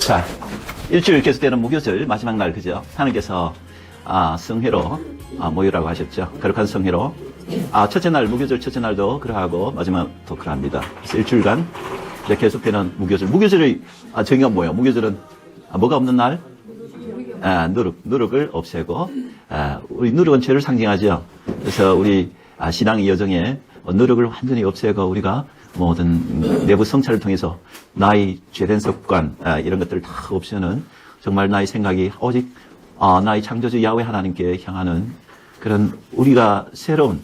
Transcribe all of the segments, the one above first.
자, 일주일 계속되는 무교절 마지막 날, 그죠? 하나님께서 성회로 모이라고 하셨죠. 거룩한 성회로. 첫째 날, 무교절 첫째 날도 그러하고 마지막도 그러합니다. 그래서 일주일간 이제 계속되는 무교절. 무교절의 정의가 뭐예요? 무교절은 뭐가 없는 날? 누룩을 없애고, 우리 누룩은 죄를 상징하죠. 그래서 우리 신앙의 여정에 누룩을 완전히 없애고 우리가 모든 내부 성찰을 통해서 나의 죄된 습관, 이런 것들을 다 없애는 정말 나의 생각이 오직 나의 창조주 야훼 하나님께 향하는 그런 우리가 새로운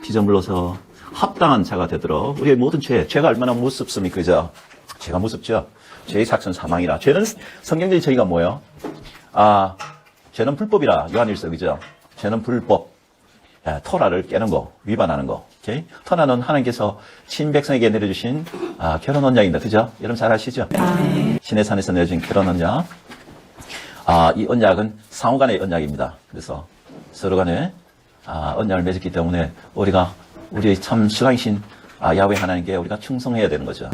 피조물로서 합당한 자가 되도록 우리의 모든 죄가 얼마나 무섭습니까? 그죠? 죄가 무섭죠? 죄의 삭선 사망이라. 죄는 성경적인 정의가 뭐예요? 죄는 불법이라. 요한일서, 그죠? 죄는 불법. 토라를 깨는 거, 위반하는 거. 오케이? 토라는 하나님께서 친백성에게 내려주신 결혼 언약입니다. 그죠? 여러분 잘 아시죠? 신의 산에서 내려준 결혼 언약. 이 언약은 상호 간의 언약입니다. 그래서 서로 간에 언약을 맺었기 때문에 우리가 우리의 참 수강이신 야훼 하나님께 우리가 충성해야 되는 거죠.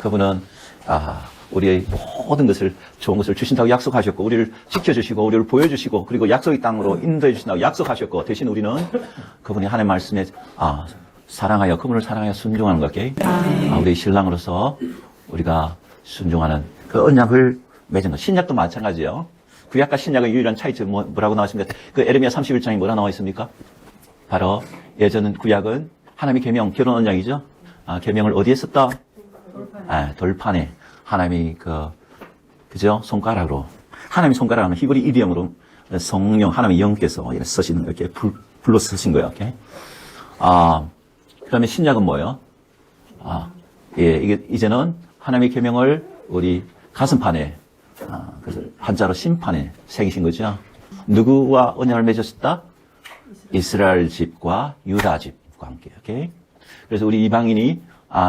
그분은 우리의 모든 것을, 좋은 것을 주신다고 약속하셨고, 우리를 지켜주시고, 우리를 보여주시고, 그리고 약속의 땅으로 인도해 주신다고 약속하셨고, 대신 우리는 그분이 하나님의 말씀에, 사랑하여, 그분을 사랑하여 순종하는 것께, 우리 신랑으로서 우리가 순종하는 그 언약을 맺은 것. 신약도 마찬가지예요. 구약과 신약의 유일한 차이점 뭐라고 나왔습니까? 그 에레미야 31장에 뭐라 나와 있습니까? 바로 예전은 구약은 하나님의 계명, 결혼 언약이죠. 계명을 어디에 썼다? 돌판에. 하나님이 그죠? 손가락으로. 하나님의 손가락은 히브리 이디엄으로 성령, 하나님의 영께서 쓰시는, 이렇게 불로 쓰신 거예요. 오케이? 그러면 신약은 뭐예요? 이제는 하나님의 계명을 우리 가슴판에, 그래서 한자로 심판에 새기신 거죠. 누구와 언약을 맺었다? 이스라엘 집과 유다 집과 함께. 오케이? 그래서 우리 이방인이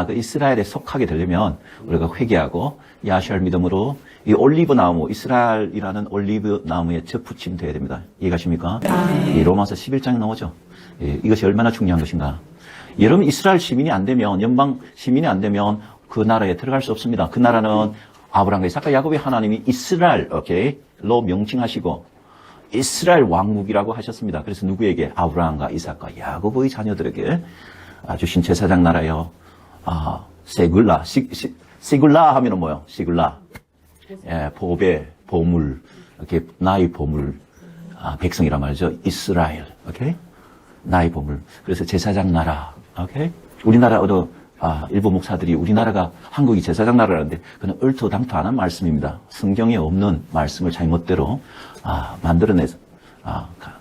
그 이스라엘에 속하게 되려면 우리가 회개하고 야시알 믿음으로 이 올리브 나무, 이스라엘이라는 올리브 나무에 접붙임돼야 됩니다. 이해가십니까? 이 로마서 11장에 나오죠. 이것이 얼마나 중요한 것인가. 여러분 이스라엘 시민이 안 되면, 연방 시민이 안 되면 그 나라에 들어갈 수 없습니다. 그 나라는 아브라함과 이삭과 야곱의 하나님이 이스라엘, 로 명칭하시고 이스라엘 왕국이라고 하셨습니다. 그래서 누구에게? 아브라함과 이삭과 야곱의 자녀들에게 주신 제사장 나라요. 시굴라 하면은 뭐요? 시굴라. 보배, 보물, 이렇게, 나의 보물, 백성이란 말이죠. 이스라엘, 오케이? 나의 보물. 그래서 제사장 나라, 오케이? 우리나라도, 일부 목사들이 우리나라가 한국이 제사장 나라라는데, 그는 얼토당토하는 말씀입니다. 성경에 없는 말씀을 잘못대로, 만들어내서,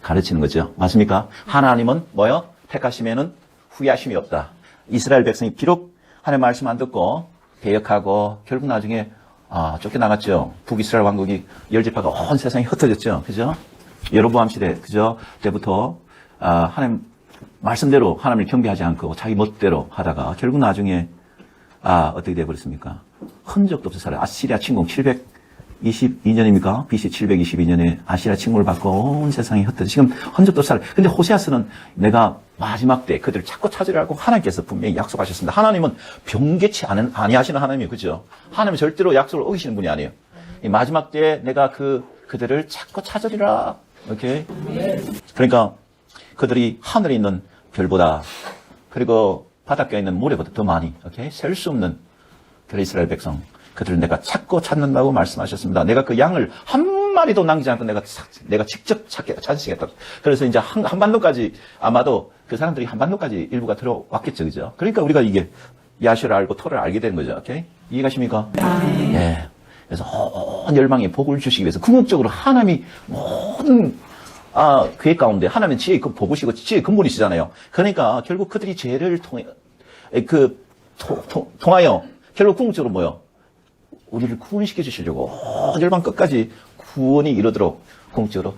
가르치는 거죠. 맞습니까? 하나님은 뭐요? 택하심에는 후회하심이 없다. 이스라엘 백성이 비록 하나님의 말씀 안 듣고 배역하고 결국 나중에 쫓겨나갔죠. 북이스라엘 왕국이 열집하고 온 세상이 흩어졌죠. 그죠? 여로보암 시대, 그죠? 때부터 하나님 말씀대로 하나님을 경배하지 않고 자기 멋대로 하다가 결국 나중에 어떻게 되어버렸습니까? 흔적도 없이 살아요. 아시리아 침공 722년입니까? BC 722년에 아시리아 침공을 받고 온 세상이 흩어져. 지금 흔적도 없이 살아요. 근데 호세아서는 내가 마지막 때 그들을 찾고 찾으라고 하나님께서 분명히 약속하셨습니다. 하나님은 변개치 아니하시는 하나님이에요. 그죠? 하나님은 절대로 약속을 어기시는 분이 아니에요. 이 마지막 때에 내가 그들을 찾고 찾으리라. 오케이? 그러니까 그들이 하늘에 있는 별보다 그리고 바닷가에 있는 모래보다 더 많이, 오케이? 셀 수 없는 그 이스라엘 백성. 그들을 내가 찾고 찾는다고 말씀하셨습니다. 내가 그 양을 한 마리도 남기지 않고 내가 직접 찾으시겠다. 그래서 이제 한반도까지 아마도 그 사람들이 한반도까지 일부가 들어왔겠죠. 그죠? 그러니까 우리가 이게 야시를 알고 토를 알게 되는 거죠. 오케이? 이해가십니까? 예. 그래서 온 열방에 복을 주시기 위해서 궁극적으로 하나님이 모든 계획 가운데 하나님은 지혜의 보고시고 지혜의 근본이시잖아요. 그러니까 결국 그들이 죄를 통하여 결국 궁극적으로 뭐요? 우리를 구원시켜 주시려고 열방 끝까지 구원이 이루도록 궁극적으로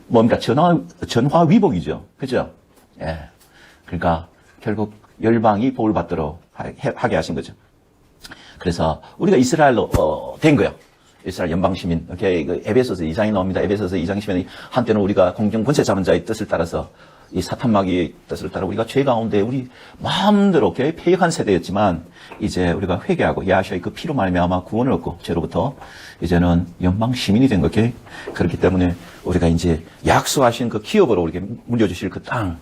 뭡니까? 전화위복이죠. 그죠? 예. 그러니까 결국 열방이 복을 받도록 하게 하신 거죠. 그래서 우리가 이스라엘로 된 거예요. 이스라엘 연방시민. 오케이. 에베소서 2장이 나옵니다. 에베소서 2장 시면이 한때는 우리가 공정 권세 잡은 자의 뜻을 따라서 이 사탄마귀의 뜻을 따라 우리가 죄 가운데 우리 마음대로 패역한 세대였지만 이제 우리가 회개하고 야하시아의 그 피로 말미암아 구원을 얻고 죄로부터 이제는 영광 시민이 된 거게. 그렇기 때문에 우리가 이제 약속하신 그 기업으로 우리에게 물려주실 그 땅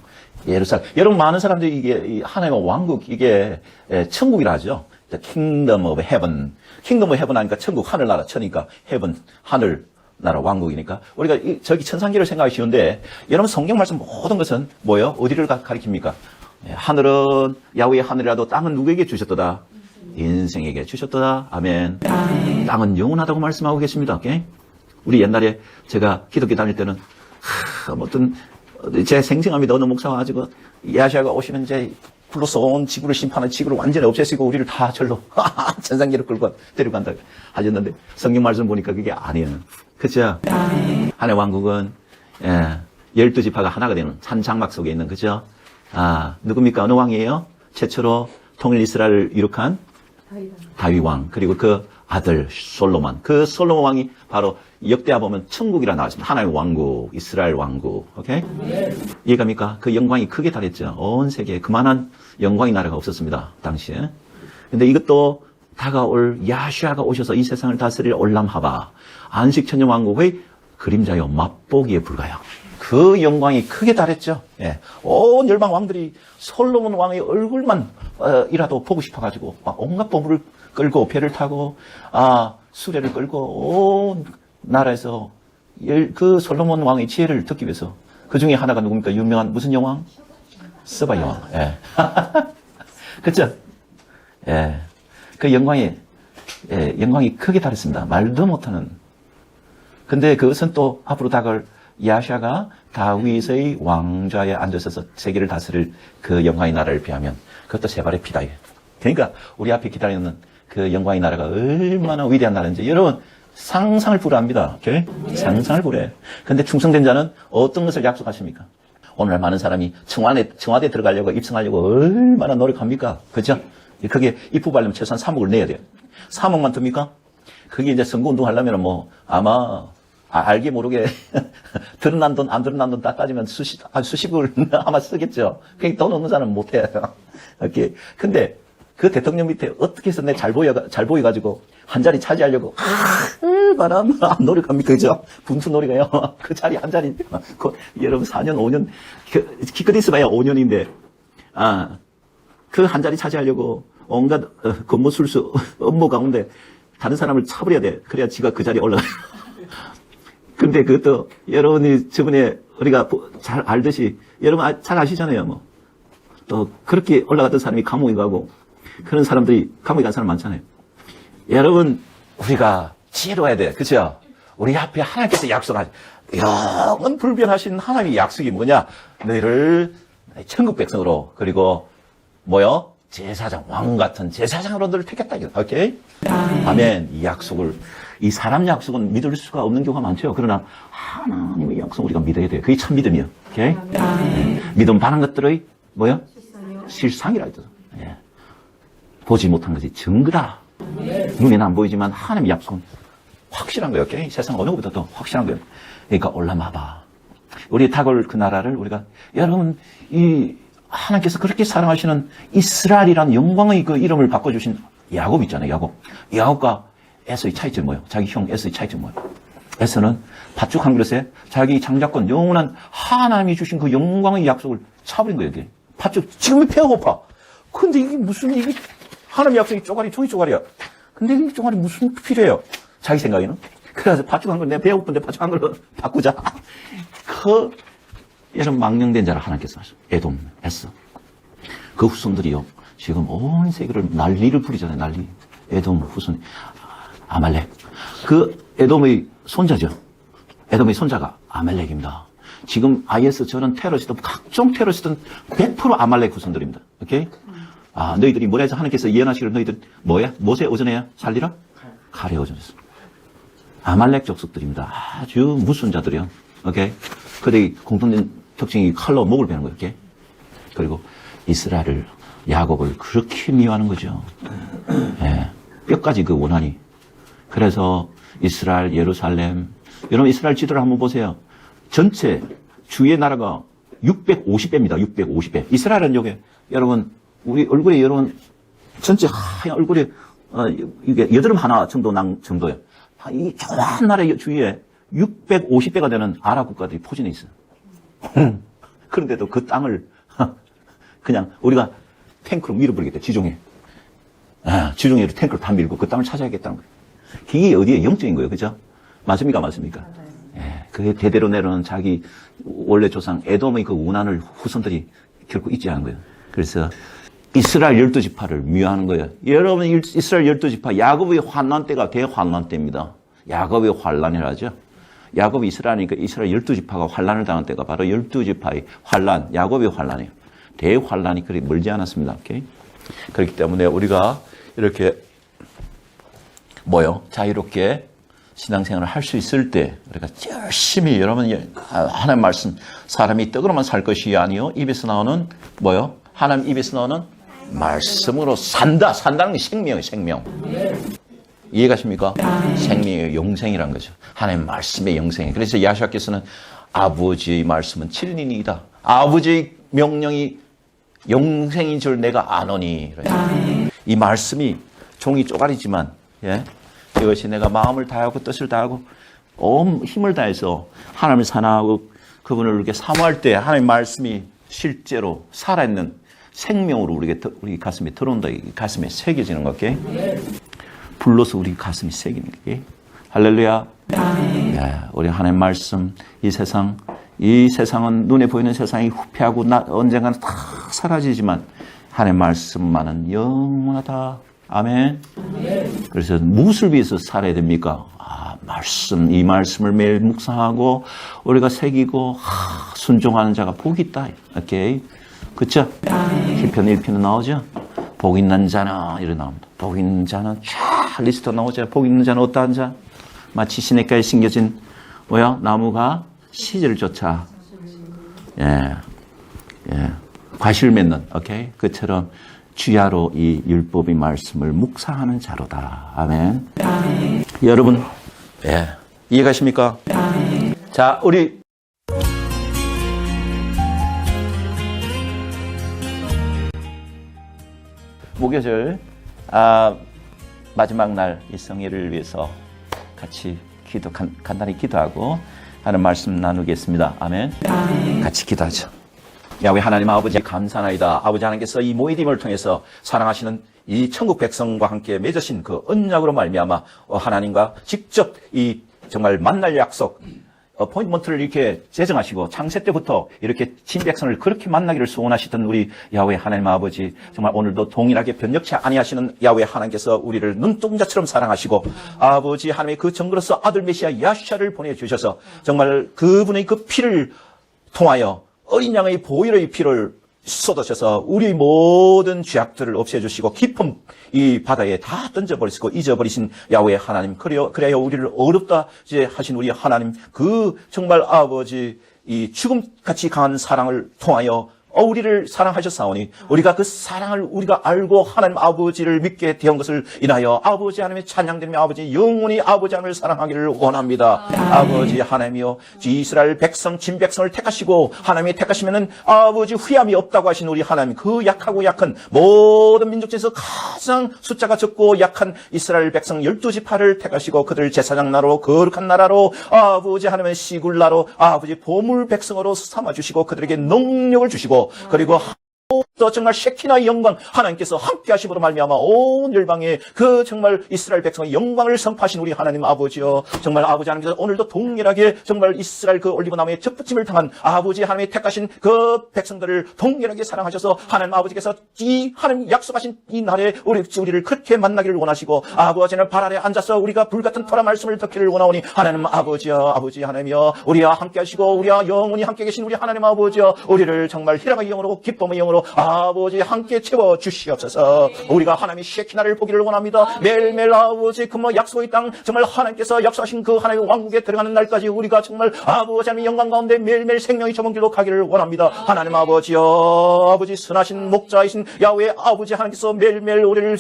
예루살렘. 여러분 많은 사람들이 이게 하나님의 왕국 이게 천국이라 하죠. Kingdom of Heaven. Kingdom of Heaven 하니까 천국 하늘나라 쳐니까 Heaven 하늘 나라 왕국이니까 우리가 저기 천상계를 생각하기 쉬운데 여러분 성경 말씀 모든 것은 뭐예요? 어디를 가리킵니까? 하늘은 야훼의 하늘이라도 땅은 누구에게 주셨도다? 인생에게 주셨도다. 아멘. 땅은 영원하다고 말씀하고 계십니다. 오케이? 우리 옛날에 제가 기독교 다닐 때는 어떤 제 생생합니다. 어느 목사가 가지고 야시아가 오시면 이제 불로서 온 지구를 심판한 지구를 완전히 없애시고 우리를 다 절로 천상계로 끌고 데려간다 하셨는데 성경 말씀 보니까 그게 아니에요. 그죠? 하나님의 왕국은 12지파가 하나가 되는 한 장막 속에 있는, 그죠? 누굽니까? 어느 왕이에요? 최초로 통일 이스라엘을 이룩한 다윗 왕. 그리고 그 아들 솔로몬. 그 솔로몬 왕이 바로 역대하 보면 천국이라 나왔습니다. 하나님의 왕국, 이스라엘 왕국. 오케이? 이해갑니까? 그 영광이 크게 달했죠. 온 세계에 그만한 영광의 나라가 없었습니다. 당시에. 근데 이것도 다가올 야시아가 오셔서 이 세상을 다스릴 올람하바 안식천년 왕국의 그림자요 맛보기에 불과해요. 그 영광이 크게 달했죠. 예. 온 열방 왕들이 솔로몬 왕의 얼굴만 이라도 보고 싶어가지고 막 온갖 보물을 끌고 배를 타고 수레를 끌고 온 나라에서 그 솔로몬 왕의 지혜를 듣기 위해서 그 중에 하나가 누굽니까? 유명한 무슨 여왕? 스바 여왕. 예. 그렇죠? 예. 그 영광이 크게 달했습니다. 말도 못하는. 근데 그것은 또 앞으로 다가올 야시아가 다윗의 왕좌에 앉아서 세계를 다스릴 그 영광의 나라를 비하면 그것도 세 발의 피다. 그러니까 우리 앞에 기다리는 그 영광의 나라가 얼마나 위대한 나라인지 여러분 상상을 불허합니다. 오케이? 상상을 불허해. 근데 충성된 자는 어떤 것을 약속하십니까? 오늘날 많은 사람이 청와대 들어가려고 입성하려고 얼마나 노력합니까? 그죠? 그게 입후하려면 최소한 3억을 내야 돼요. 3억만 듭니까? 그게 이제 선거운동 하려면 뭐 아마 알게 모르게 드러난 돈, 안 드러난 돈 다 따지면 수십을 아마 쓰겠죠. 그러니까 돈 없는 사람은 못 해요. 오케이. 근데 그 대통령 밑에 어떻게 해서 잘 보여가지고 한 자리 차지하려고 바람 노력합니까? 그죠? 분투 노력해요. 그 자리 한 자리. 여러분 4년, 5년, 기껏 있어봐야 5년인데, 그 한 자리 차지하려고 온갖 건모술수 업무 가운데 다른 사람을 차버려야 돼. 그래야 지가 그 자리에 올라가요. 근데 그것도 여러분이 저번에 우리가 잘 알듯이 여러분 잘 아시잖아요. 뭐. 또 그렇게 올라갔던 사람이 감옥에 가고 그런 사람들이 감옥에 간 사람 많잖아요. 여러분 우리가 지혜로워야 돼. 그렇죠? 우리 앞에 하나님께서 약속하신 영원 불변하신 하나님의 약속이 뭐냐? 너희를 천국 백성으로 그리고 뭐요? 제사장, 왕 같은 제사장으로 너를 택했다. 오케이? 아멘. 이 약속을, 이 사람 약속은 믿을 수가 없는 경우가 많죠. 그러나 하나님의 약속 우리가 믿어야 돼요. 그게 참 믿음이요. 오케이? 믿음 반한 것들의 뭐요? 실상이라 했죠. 예. 보지 못한 것이 증거다. 눈에는 안 보이지만 하나님의 약속은 확실한 거예요. 오케이? 세상 어느 것보다도 확실한 거예요. 그러니까 올라마봐. 우리 다가올 그 나라를 우리가 여러분 하나님께서 그렇게 사랑하시는 이스라엘이라는 영광의 그 이름을 바꿔주신 야곱 있잖아요. 야곱과 에서의 차이점이 뭐예요? 자기 형 에서의 차이점이 뭐예요? 에서는 팥죽 한 그릇에 자기 장자권 영원한 하나님이 주신 그 영광의 약속을 차버린 거예요. 이게. 팥죽 지금이 배가 고파. 근데 이게 무슨 이게 하나님의 약속이 쪼가리 종이 쪼가리야. 근데 이 쪼가리 무슨 필요해요? 자기 생각에는. 그래서 팥죽 한 그릇 내가 배가 고픈데 팥죽 한 그릇 바꾸자. 이런 망령된 자를 하나님께서 하셨어요. 에돔, 에서. 그 후손들이요. 지금 온 세계를 난리를 부리잖아요. 난리. 에돔 후손. 아말렉. 그 에돔의 손자죠. 에돔의 손자가 아말렉입니다. 지금 IS 저는 테러시든 각종 테러시든 100% 아말렉 후손들입니다. 오케이? 너희들이 뭐라 해서 하나님께서 예언하시기를 너희들 뭐야? 못에 오전해야 살리라? 칼에 오전했어. 아말렉 족속들입니다. 아주 무슨 자들이요. 오케이? 그들의 공통된 특징이 칼로 목을 베는 거예요. 이렇게. 그리고 이스라엘을, 야곱을 그렇게 미워하는 거죠. 예. 뼈까지 그 원한이. 그래서 이스라엘, 예루살렘. 여러분 이스라엘 지도를 한번 보세요. 전체 주의 나라가 650배입니다. 650배. 이스라엘은 여기, 여러분, 우리 얼굴에 여러분, 전체 하얀 얼굴에, 이게 여드름 하나 정도 정도예요. 이 조그만 나라 주위에 650배가 되는 아랍 국가들이 포진해 있어요. 그런데도 그 땅을 그냥 우리가 탱크로 밀어버리겠다, 지중해. 지중해로 탱크를 다 밀고 그 땅을 찾아야겠다는 거예요. 이게 어디에 영적인 거예요, 그죠? 맞습니까? 맞습니까? 예, 그게 대대로 내려오는 자기 원래 조상 에돔의 그 운한을 후손들이 결코 잊지 않은 거예요. 그래서 이스라엘 12지파를 미워하는 거예요. 여러분, 이스라엘 12지파, 야곱의 환난 때가 대환난 때입니다. 야곱의 환난이라 하죠. 야곱이 이스라엘이니까 이스라엘 12지파가 환난을 당한 때가 바로 12지파의 환난, 야곱의 환난이에요. 대환난이 그리 멀지 않았습니다. 오케이? 그렇기 때문에 우리가 이렇게 자유롭게 신앙생활을 할 수 있을 때 우리가 열심히 여러분 하나님 말씀 사람이 떡으로만 살 것이 아니요 입에서 나오는 하나님 입에서 나오는 말씀으로 산다는 게 생명이에요. 생명. 이해가십니까? 생명의 영생이란 거죠. 하나님 말씀의 영생이. 그래서 야시아께서는 아버지의 말씀은 진리이다. 아버지의 명령이 영생인 줄 내가 아노니. 이 말씀이 종이 쪼가리지만 이것이 내가 마음을 다하고 뜻을 다하고 온 힘을 다해서 하나님을 사랑하고 그분을 이렇게 사모할 때 하나님의 말씀이 실제로 살아있는 생명으로 우리 가슴에 들어온다. 가슴에 새겨지는 것 같게. 불러서 우리 가슴이 새기는 게. 할렐루야. 우리 하나님의 말씀, 이 세상은 눈에 보이는 세상이 후패하고 언젠가는 다 사라지지만 하나님의 말씀만은 영원하다. 아멘. 그래서 무엇을 위해서 살아야 됩니까? 이 말씀을 매일 묵상하고 우리가 새기고 순종하는 자가 복이 있다. 오케이. 그쵸? 시편 1편은 나오죠? 복 있는 자는 이렇게 나옵니다. 복 있는 자는 쫙 리스트 나오죠. 복 있는 자는 어떠한 자? 마치 시냇가에 심겨진 나무가 시절을 쫓아 과실 맺는 오케이? 그처럼 주야로 이 율법의 말씀을 묵상하는 자로다. 아멘. 여러분 이해가십니까? 자, 우리 목요일 마지막 날 이 성회를 위해서 같이 간단히 기도하고 하는 말씀 나누겠습니다. 아멘. 같이 기도하죠. 야훼 하나님 아버지 감사하나이다. 아버지 하나님께서 이 모이딤을 통해서 사랑하시는 이 천국 백성과 함께 맺으신 그 언약으로 말미암아 하나님과 직접 이 정말 만날 약속 어포인트먼트를 이렇게 제정하시고 창세 때부터 이렇게 친백성을 그렇게 만나기를 소원하시던 우리 야훼 하나님 아버지, 정말 오늘도 동일하게 변혁치 아니하시는 야훼 하나님께서 우리를 눈동자처럼 사랑하시고 아버지 하나님의 그 정글로서 아들 메시아 야시아를 보내주셔서 정말 그분의 그 피를 통하여 어린 양의 보혈의 피를 쏟으셔서 우리 모든 죄악들을 없애주시고 깊은 이 바다에 다 던져버리시고 잊어버리신 야훼 하나님, 그래야 우리를 어렵다 하신 우리 하나님, 그 정말 아버지 이 죽음같이 강한 사랑을 통하여 우리를 사랑하셨사오니 우리가 그 사랑을 우리가 알고 하나님 아버지를 믿게 되온 것을 인하여 아버지 하나님의 찬양드리며 아버지 영원히 아버지 하나님을 사랑하기를 원합니다. 아버지 하나님이여, 이스라엘 백성 진백성을 택하시고 하나님이 택하시면은 아버지 후회함이 없다고 하신 우리 하나님, 그 약하고 약한 모든 민족 중에서 가장 숫자가 적고 약한 이스라엘 백성 12지파를 택하시고 그들 제사장 나라로 거룩한 나라로 아버지 하나님의 시굴나로 아버지 보물 백성으로 삼아주시고 그들에게 능력을 주시고 그리고 또 정말 셰키나의 영광 하나님께서 함께 하심으로 말미암아 온 열방에 그 정말 이스라엘 백성의 영광을 선포하신 우리 하나님 아버지여, 정말 아버지 하나님께서 오늘도 동일하게 정말 이스라엘 그 올리브나무에 접붙임을 당한 아버지 하나님이 택하신 그 백성들을 동일하게 사랑하셔서 하나님 아버지께서 이 하나님 약속하신 이 날에 우리를 그렇게 만나기를 원하시고 아버지는 발 아래 앉아서 우리가 불같은 토라 말씀을 듣기를 원하오니 하나님 아버지여, 아버지 하나님이여, 우리와 함께 하시고 우리와 영원히 함께 계신 우리 하나님 아버지여, 우리를 정말 희락의 영으로 기쁨의 영으로 성령으로 아버지 함께 채워 주시옵소서. 우리가 하나님의 셰키나를 보기를 원합니다. 매일매일 아버지 그 약속의 땅 정말 하나님께서 약속하신 그 하나님의 왕국에 들어가는 날까지 우리가 정말 아버지 하나님의 영광 가운데 매일매일 생명이 저문 길로 가기를 원합니다. 하나님 아버지여, 아버지 선하신 목자이신 야훼 아버지 하나님께서 매일매일 우리를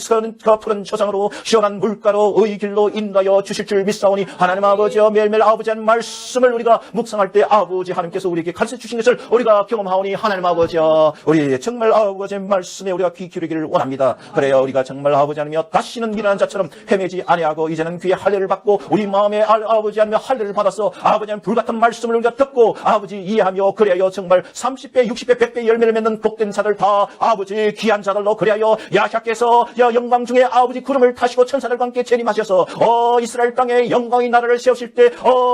푸른 초상으로 시원한 물가로 의 길로 인도하여 주실 줄 믿사오니 하나님 아버지여, 매일매일 아버지 하나님 말씀을 우리가 묵상할 때 아버지 하나님께서 우리에게 가르쳐 주신 것을 우리가 경험하오니 하나님 아버지여, 우리 정말 아버지의 말씀에 우리가 귀 기울이기를 원합니다. 그래야 우리가 정말 아버지 하나님여 다시는 미련한 자처럼 헤매지 아니하고 이제는 귀의 할례를 받고 우리 마음에 아버지 하나님여 할례를 받아서 아버지 하나님 불같은 말씀을 우리가 듣고 아버지 이해하며 그래야 정말 30배 60배 100배 열매를 맺는 복된 자들 다 아버지 귀한 자들로 그래야 야샤께서 영광 중에 아버지 구름을 타시고 천사들과 함께 재림하셔서 이스라엘 땅에 영광의 나라를 세우실 때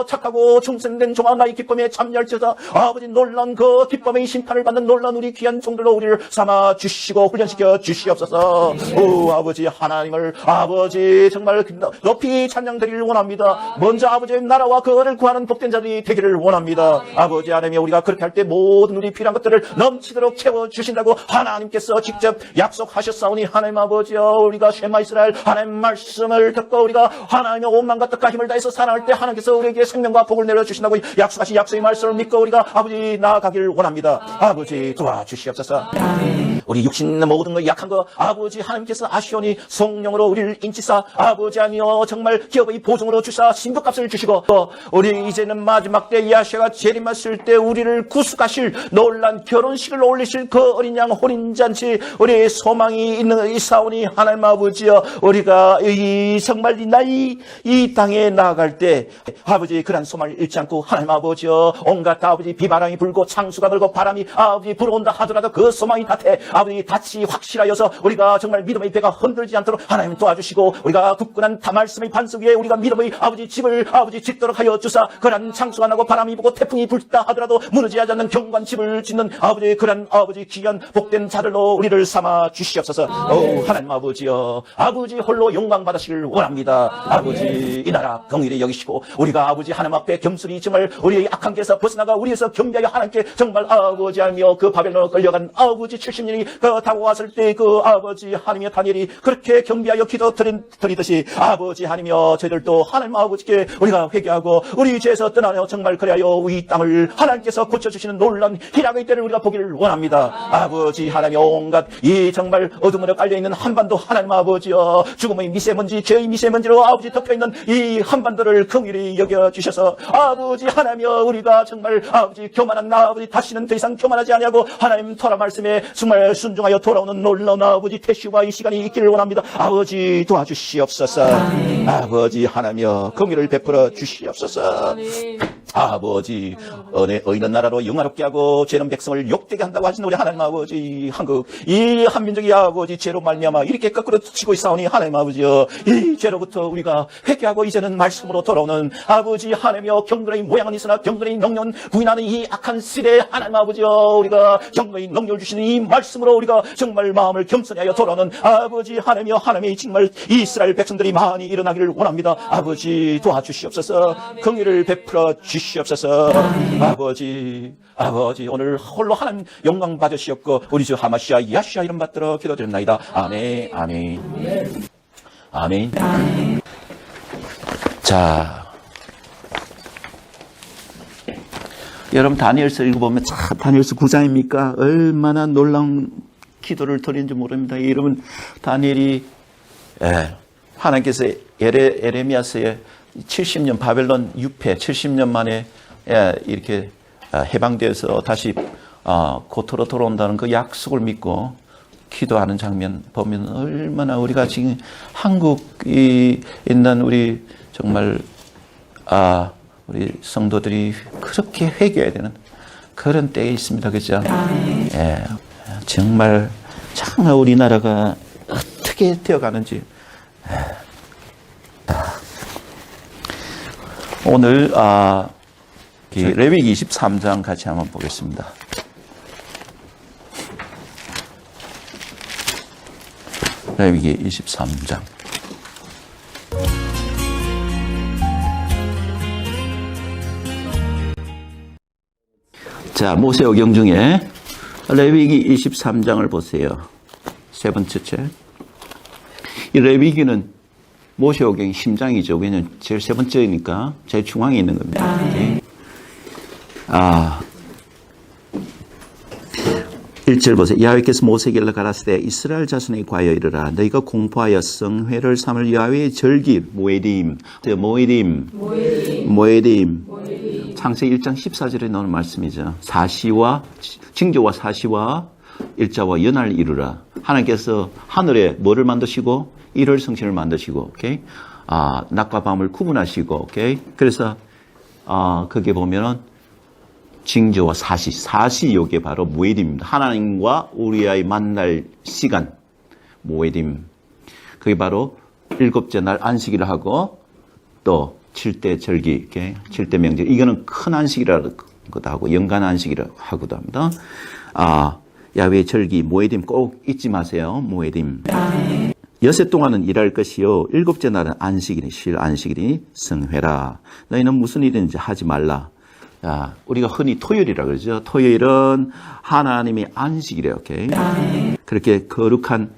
착하고 충성된 종아 나의 기쁨에 참여할지어다 아버지 놀란 그 기쁨의 심판을 받는 놀란 우리 귀한 종들로 우리를 삼아 주시고 훈련시켜 주시옵소서. 아버지 하나님을 아버지 정말 높이 찬양드리기를 원합니다. 먼저 아버지의 나라와 그를 구하는 복된 자들이 되기를 원합니다. 아버지 하나님, 우리가 그렇게 할 때 모든 우리 필요한 것들을 넘치도록 채워주신다고 하나님께서 직접 약속하셨사오니 하나님 아버지여, 우리가 쉐마 이스라엘 하나님 말씀을 듣고 우리가 하나님의 온 마음과 뜻과 힘을 다해서 살아갈 때 하나님께서 우리에게 생명과 복을 내려주신다고 약속하신 약속의 말씀을 믿고 우리가 아버지 나아가기를 원합니다. 아버지 도와주시옵소서. 우리 육신 모든 거 약한 거 아버지 하나님께서 아시오니 성령으로 우리를 인치사 아버지 아니여 정말 기업의 보증으로 주사 신부값을 주시고 또 우리 이제는 마지막 때 야샤가 재림하실 때 우리를 구속하실 놀란 결혼식을 올리실 그 어린 양 혼인잔치 우리 소망이 있는 이사오니 하나님 아버지여, 우리가 이 정말 이 땅에 나아갈 때 아버지 그런 소망을 잃지 않고 하나님 아버지여, 온갖 아버지 비바람이 불고 창수가 불고 바람이 아버지 불어온다 하더라도 그 소망이 탓에 아버지 닻이 확실하여서 우리가 정말 믿음의 배가 흔들지 않도록 하나님 도와주시고 우리가 굳건한 말씀의 반석 위에 우리가 믿음의 아버지 집을 아버지 짓도록 하여 주사 그런 창수가 나고 바람이 불고 태풍이 불다 하더라도 무너지지 않는 경관 집을 짓는 아버지 그런 아버지 귀한 복된 자들로 우리를 삼아 주시옵소서. 하나님 아버지여, 아버지 홀로 영광 받으시길 원합니다. 아버지 이 나라 긍휼히 여기시고 우리가 아버지 하나님 앞에 겸손히 정말 우리의 악한 길에서 벗어나가 우리에서 경배하여 하나님께 정말 아버지 하며 그 바벨론으로 끌려간 아버지 70년이 그 다가왔을 때 그 아버지 하나님의 다니엘이 그렇게 경배하여 기도 드리듯이 아버지 하나님여, 저희들도 하나님 아버지께 우리가 회개하고 우리 죄에서 떠나려 정말 그래하여 이 땅을 하나님께서 고쳐주시는 놀라운 희락의 때를 우리가 보기를 원합니다. 아버지 하나님, 온갖 이 정말 어둠으로 깔려있는 한반도 하나님 아버지여, 죽음의 미세먼지 죄의 미세먼지로 아버지 덮여있는 이 한반도를 긍휼히 여겨주셔서 아버지 하나님여, 우리가 정말 아버지 교만한 아버지 다시는 더 이상 교만하지 아니하고 하나님 토라 말씀에 정말 순종하여 돌아오는 놀라운 아버지 태슈와 이 시간이 있기를 원합니다. 아버지 도와주시옵소서. 아버지 하나님여, 긍휼을 베풀어 주시옵소서. 아버지 은혜 있는 나라로 영화롭게 하고 죄는 백성을 욕되게 한다고 하신 우리 하나님 아버지, 한국 이 한민족이 아버지 죄로 말미암아 이렇게 거꾸로 치고 있사오니 하나님 아버지여, 이 죄로부터 우리가 회개하고 이제는 말씀으로 돌아오는 아버지 하나님여, 경건의 모양은 있으나 경건의 능력은 부인하는 이 악한 시대에 하나님 아버지여, 우리가 경건의 능력을 주시는 이 말씀으로 우리가 정말 마음을 겸손하여 돌아오는 아버지 하나님여, 하나님의 정말 이스라엘 백성들이 많이 일어나기를 원합니다. 아버지 도와주시옵소서. 긍휼을 베풀어 주시옵소서. 아버지 오늘 홀로 하나님 영광 받으시옵고 우리 주 하마시아 야시아 이름 받들어 기도드립나이다. 아멘. 아멘. 아멘. 자, 여러분 다니엘서 읽어보면 참 다니엘서 9장입니까? 얼마나 놀라운 기도를 드리는지 모릅니다. 여러분 다니엘이 하나님께서 에레미야서에 70년 바벨론 유폐 70년 만에 이렇게 해방되어서 다시 고토로 돌아온다는 그 약속을 믿고 기도하는 장면 보면 얼마나 우리가 지금 한국에 있는 우리 정말 우리 성도들이 그렇게 회개해야 되는 그런 때에 있습니다. 그죠? 정말 우리나라가 어떻게 되어가는지 오늘 레위기 23장 같이 한번 보겠습니다. 레위기 23장. 자, 모세오경 중에 레위기 23장을 보세요. 세 번째 책. 이 레위기는 모세오경의 심장이죠. 왜냐하면 제일 세 번째니까 제일 중앙에 있는 겁니다. 오케이? 1절 보세요. 야훼께서 모세에게 가라사대 이스라엘 자손에게 과여 이르라. 너희가 공포하여 성회를 삼을 야훼의 절기 모에dim. 창세기 1장 14절에 나오는 말씀이죠. 사시와 징조와 사시와 일자와 연할 이루라. 하나님께서 하늘에 뭐를 만드시고 일월 성신을 만드시고, 오케이? 낮과 밤을 구분하시고, 오케이? 그래서 거기에 보면은 징조와 사시 요게 바로 모에딤입니다. 하나님과 우리와의 만날 시간 모에딤. 그게 바로 일곱째 날 안식일을 하고 또 7대 절기, 오케이? 7대 명절. 이거는 큰 안식이라고도 하고 연간 안식이라고 하기도 합니다. 야훼 절기 모에딤 꼭 잊지 마세요. 모에딤. 여세 동안은 일할 것이요 일곱째 날은 안식일이 쉴 안식일이 성회라. 너희는 무슨 일인지 하지 말라. 우리가 흔히 토요일이라 그러죠. 토요일은 하나님의 안식일이에요. 오케이? 그렇게 거룩한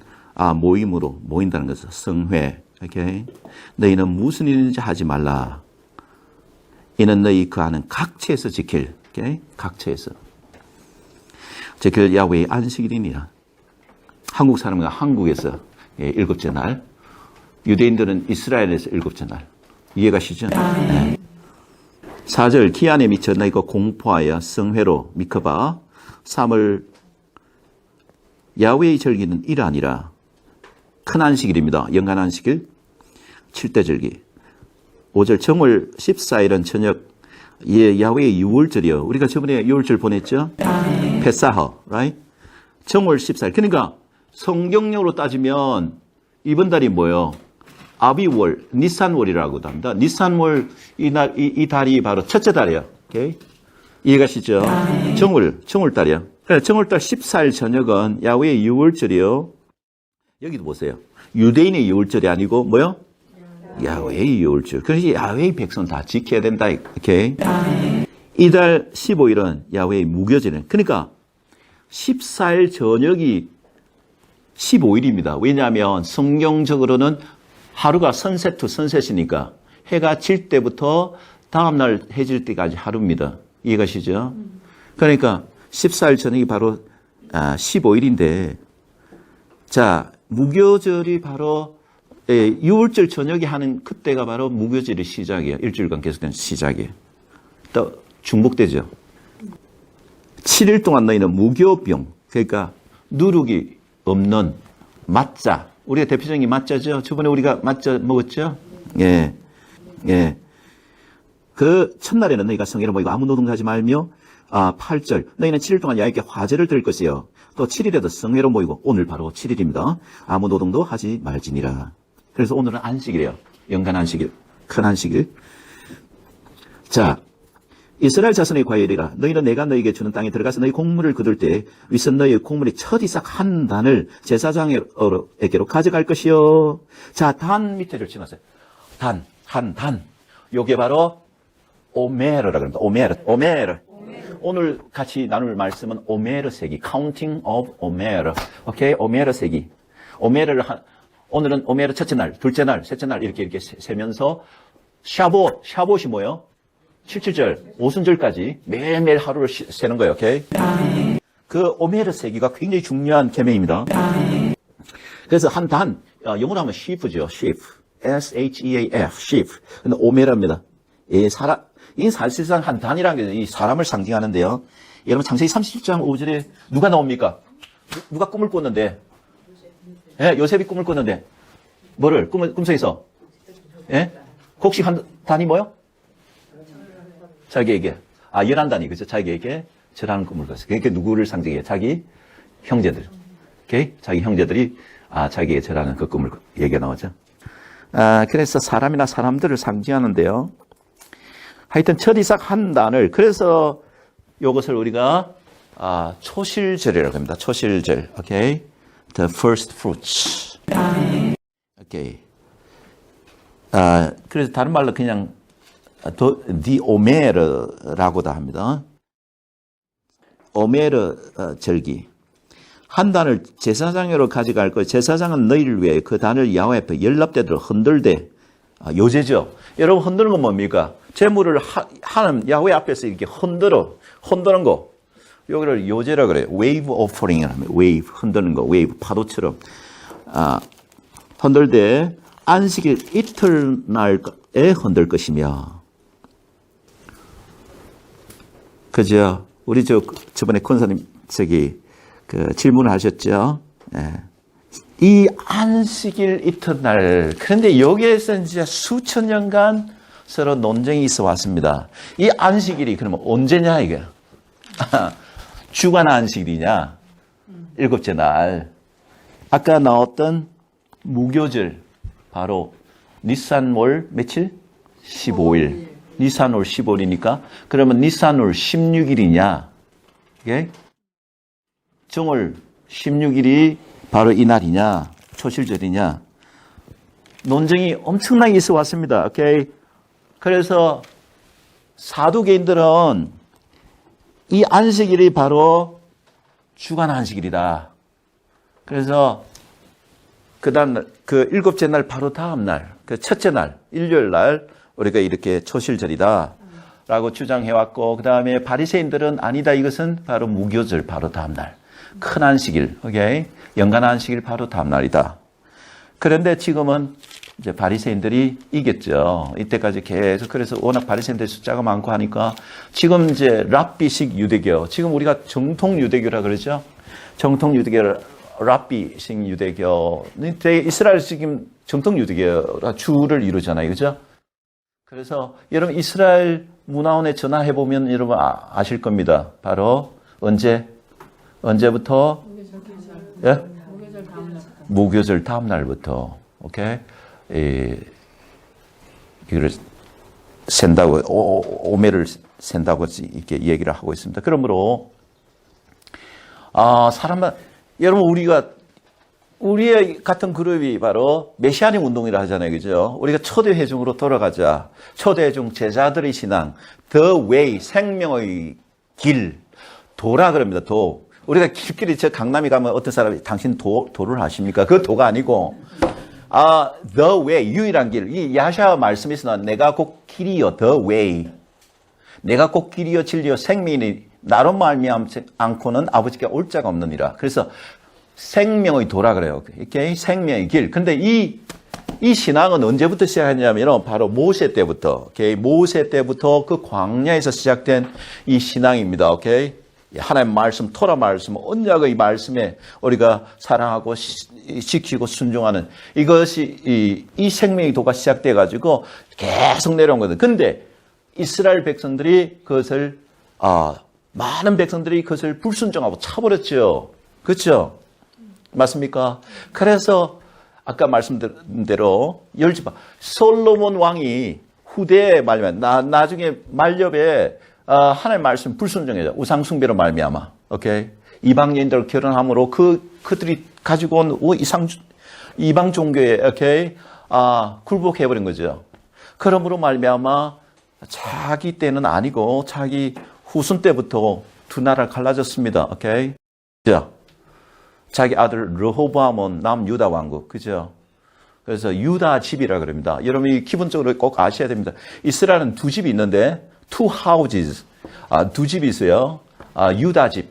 모임으로 모인다는 것은 성회. 오케이? 너희는 무슨 일인지 하지 말라. 이는 너희 그 안은 각처에서 지킬. 오케이? 각처에서 지킬 야훼의 안식일이니라. 한국 사람과 한국에서 일곱째 날, 유대인들은 이스라엘에서 일곱째 날. 이해가시죠? 네. 4절 기한에 미쳐 너희가 공포하여 성회로 미커바 3월 야훼의 절기는 이러하니라. 큰 안식일입니다. 연간 안식일 7대 절기. 5절 정월 14일은 저녁 야훼의 유월절이요. 우리가 저번에 유월절 보냈죠? 페사허, right? 정월 14일. 그러니까 성경적으로 따지면 이번 달이 뭐예요? 아비월, 니산월이라고도 합니다. 니산월 이 달이 바로 첫째 달이에요. 오케이? 이해가시죠? 정월달이요. 정월달 14일 저녁은 야훼의 유월절이요. 여기도 보세요. 유대인의 유월절이 아니고 뭐요? 야훼의 유월절. 그래서 야훼의 백성 다 지켜야 된다. 오케이? 이달 15일은 야훼의 무교절이에요. 그러니까 14일 저녁이 15일입니다. 왜냐하면 성경적으로는 하루가 선셋 투 선셋이니까 해가 질 때부터 다음날 해질 때까지 하루입니다. 이해가시죠? 그러니까 14일 저녁이 바로 15일인데 자 무교절이 바로 유월절 저녁에 하는 그때가 바로 무교절의 시작이에요. 일주일간 계속되는 시작이에요. 또 중복되죠. 7일 동안 너희는 무교병 그러니까 누룩이 없는 맞자. 우리가 대표적인 맞자죠. 저번에 우리가 맞자 먹었죠. 예. 그 첫날에는 너희가 성회를 모이고 아무 노동도 하지 말며 8절 너희는 7일 동안 야훼께 화제를 드릴 것이요. 또 7일에도 성회로 모이고 오늘 바로 7일입니다. 아무 노동도 하지 말지니라. 그래서 오늘은 안식일이에요. 연간 안식일. 큰 안식일. 자. 이스라엘 자손의 과일이라 너희는 내가 너희에게 주는 땅에 들어가서 너희 곡물을 거둘 때 윗선 너희의 곡물이 첫 이삭 한 단을 제사장에게로 가져갈 것이요. 자, 단 밑에를 지나세요. 한 단. 요게 바로 오메르라 그럽니다. 오메르. 오늘 같이 나눌 말씀은 오메르 세기. Counting of 오메르. 오케이? 오메르 세기. 오늘은 오메르 첫째 날, 둘째 날, 셋째 날 이렇게 세면서 샤봇이 뭐예요? 7절, 오순절까지 매일매일 하루를 세는 거예요. 오케이? 그 오메르 세기가 굉장히 중요한 계명입니다. 그래서 한 단, 영어로 하면 sheep죠. sheep. S-H-E-A-F. sheep. 근데 오메르입니다. 이 사실상 한 단이라는 게 이 사람을 상징하는데요. 여러분 창세기 37장 5절에 누가 나옵니까? 누가 꿈을 꿨는데? 예, 요셉이 꿈을 꿨는데. 뭐를? 꿈속에서? 예? 혹시 한 단이 뭐요? 자기에게, 11단이, 그죠? 자기에게 절하는 꿈을 꿨어요. 그러니까 누구를 상징해요? 자기 형제들. 오케이? 자기 형제들이, 자기에게 절하는 그 꿈을 얘기가 나오죠. 그래서 사람이나 사람들을 상징하는데요. 하여튼 첫 이삭 한 단을, 그래서 이것을 우리가, 초실절이라고 합니다. 초실절. 오케이? The first fruits. 오케이. 그래서 다른 말로 그냥, 디오메르라고도 합니다. 오메르 절기. 한 단을 제사장으로 가져갈 거. 제사장은 너희를 위해 그 단을 야훼 앞에 연납되도록 흔들되. 요제죠. 여러분 흔드는 건 뭡니까? 재물을 하는 야훼 앞에서 이렇게 흔드는 거. 여기를 요제라 그래요. 웨이브 오퍼링이라고 합니다. 웨이브 흔드는 거. 웨이브 파도처럼. 흔들되 안식일 이틀날에 흔들 것이며. 그죠? 우리 저번에 권사님 질문을 하셨죠? 예. 이 안식일 이튿날. 그런데 여기에서 진짜 수천 년간 서로 논쟁이 있어 왔습니다. 이 안식일이 그러면 언제냐, 이게? 주간 안식일이냐? 일곱째 날. 아까 나왔던 무교절. 바로 니산월 며칠? 15일. 니산월 15일이니까 그러면 니산월 16일이냐? 오케이? 정월 16일이 바로 이날이냐? 초실절이냐? 논쟁이 엄청나게 있어 왔습니다. 오케이? 그래서 사두개인들은 이 안식일이 바로 주간 안식일이다. 그래서 그 일곱째 날 바로 다음 날, 그 첫째 날, 일요일 날 우리가 이렇게 초실절이다 라고 주장해왔고, 그 다음에 바리새인들은 아니다, 이것은 바로 무교절 바로 다음 날, 큰 안식일, 오케이? 연간 안식일 바로 다음 날이다. 그런데 지금은 이제 바리새인들이 이겼죠. 이때까지 계속. 그래서 워낙 바리새인들 숫자가 많고 하니까 지금 이제 랍비식 유대교, 지금 우리가 정통 유대교라 그러죠. 정통 유대교, 랍비식 유대교는 이스라엘 지금 정통 유대교가 주를 이루잖아요. 그죠? 그래서 여러분 이스라엘 문화원에 전화해 보면 여러분 아실 겁니다. 바로 언제부터? 예? 무교절 다음 날부터. 오케이? 이거를 센다고, 오매를 센다고 이렇게 얘기를 하고 있습니다. 그러므로 여러분 우리의 같은 그룹이 바로 메시아닉 운동이라 하잖아요. 그죠? 우리가 초대 회중으로 돌아가자. 초대 회중 제자들의 신앙, the way, 생명의 길, 도라 그럽니다. 도. 우리가 길길이 저 강남에 가면 어떤 사람이 당신 도를 아십니까? 그 도가 아니고 the way, 유일한 길. 이 야샤 말씀에서 내가 곧 길이요, the way. 내가 곧 길이요, 진리요, 생명이니 나로 말미암지 않고는 아버지께 올 자가 없느니라. 그래서 생명의 도라 그래요. 이렇게 생명의 길. 근데 이 신앙은 언제부터 시작했냐면 바로 모세 때부터, 오케이? 모세 때부터 그 광야에서 시작된 이 신앙입니다. 오케이? 하나님 말씀, 토라 말씀, 언약의 말씀에 우리가 사랑하고 지키고 순종하는 이것이 이 생명의 도가 시작돼 가지고 계속 내려온 거거든. 근데 이스라엘 백성들이 그것을 많은 백성들이 그것을 불순종하고 차버렸죠. 그렇죠? 맞습니까? 그래서 아까 말씀드린 대로 열지파 솔로몬 왕이 후대에 말면 나중에 말렵에 하나님 말씀 불순종해요. 우상 숭배로 말미암아. 오케이? 이방 여인들 결혼함으로 그들이 가지고 온 이방 종교에 오케이? 굴복해 버린 거죠. 그러므로 말미암아 자기 때는 아니고 자기 후손 때부터 두 나라를 갈라졌습니다. 오케이? 그죠? 자기 아들 르호보암은 남유다 왕국. 그죠? 그래서 유다 집이라 그럽니다. 여러분이 기본적으로 꼭 아셔야 됩니다. 이스라엘은 두 집이 있는데 two houses. 두 집이 있어요. 유다 집.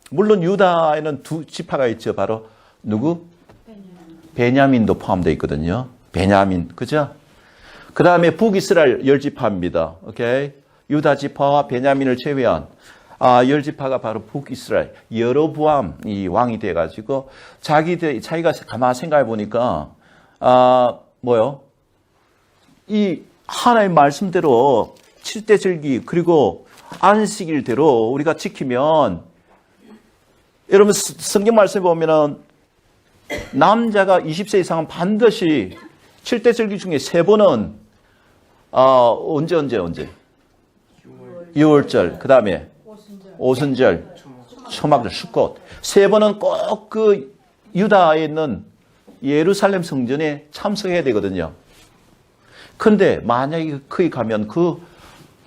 물론 유다에는 두 지파가 있죠. 바로 누구? 베냐민도 포함되어 있거든요. 베냐민. 그죠? 그 다음에 북이스라엘 10지파입니다. 오케이? 유다 지파와 베냐민을 제외한 10지파가 바로 북이스라엘. 여로보암이 왕이 돼가지고 자기가 가만히 생각해 보니까 이 하나의 말씀대로 7대 절기 그리고 안식일대로 우리가 지키면 여러분 성경 말씀에 보면은 남자가 20세 이상은 반드시 7대 절기 중에 3번은 언제 6월절 그 다음에 오순절 초막절 수꽃 3번은 꼭 그 유다에 있는 예루살렘 성전에 참석해야 되거든요. 그런데 만약에 거기 가면 그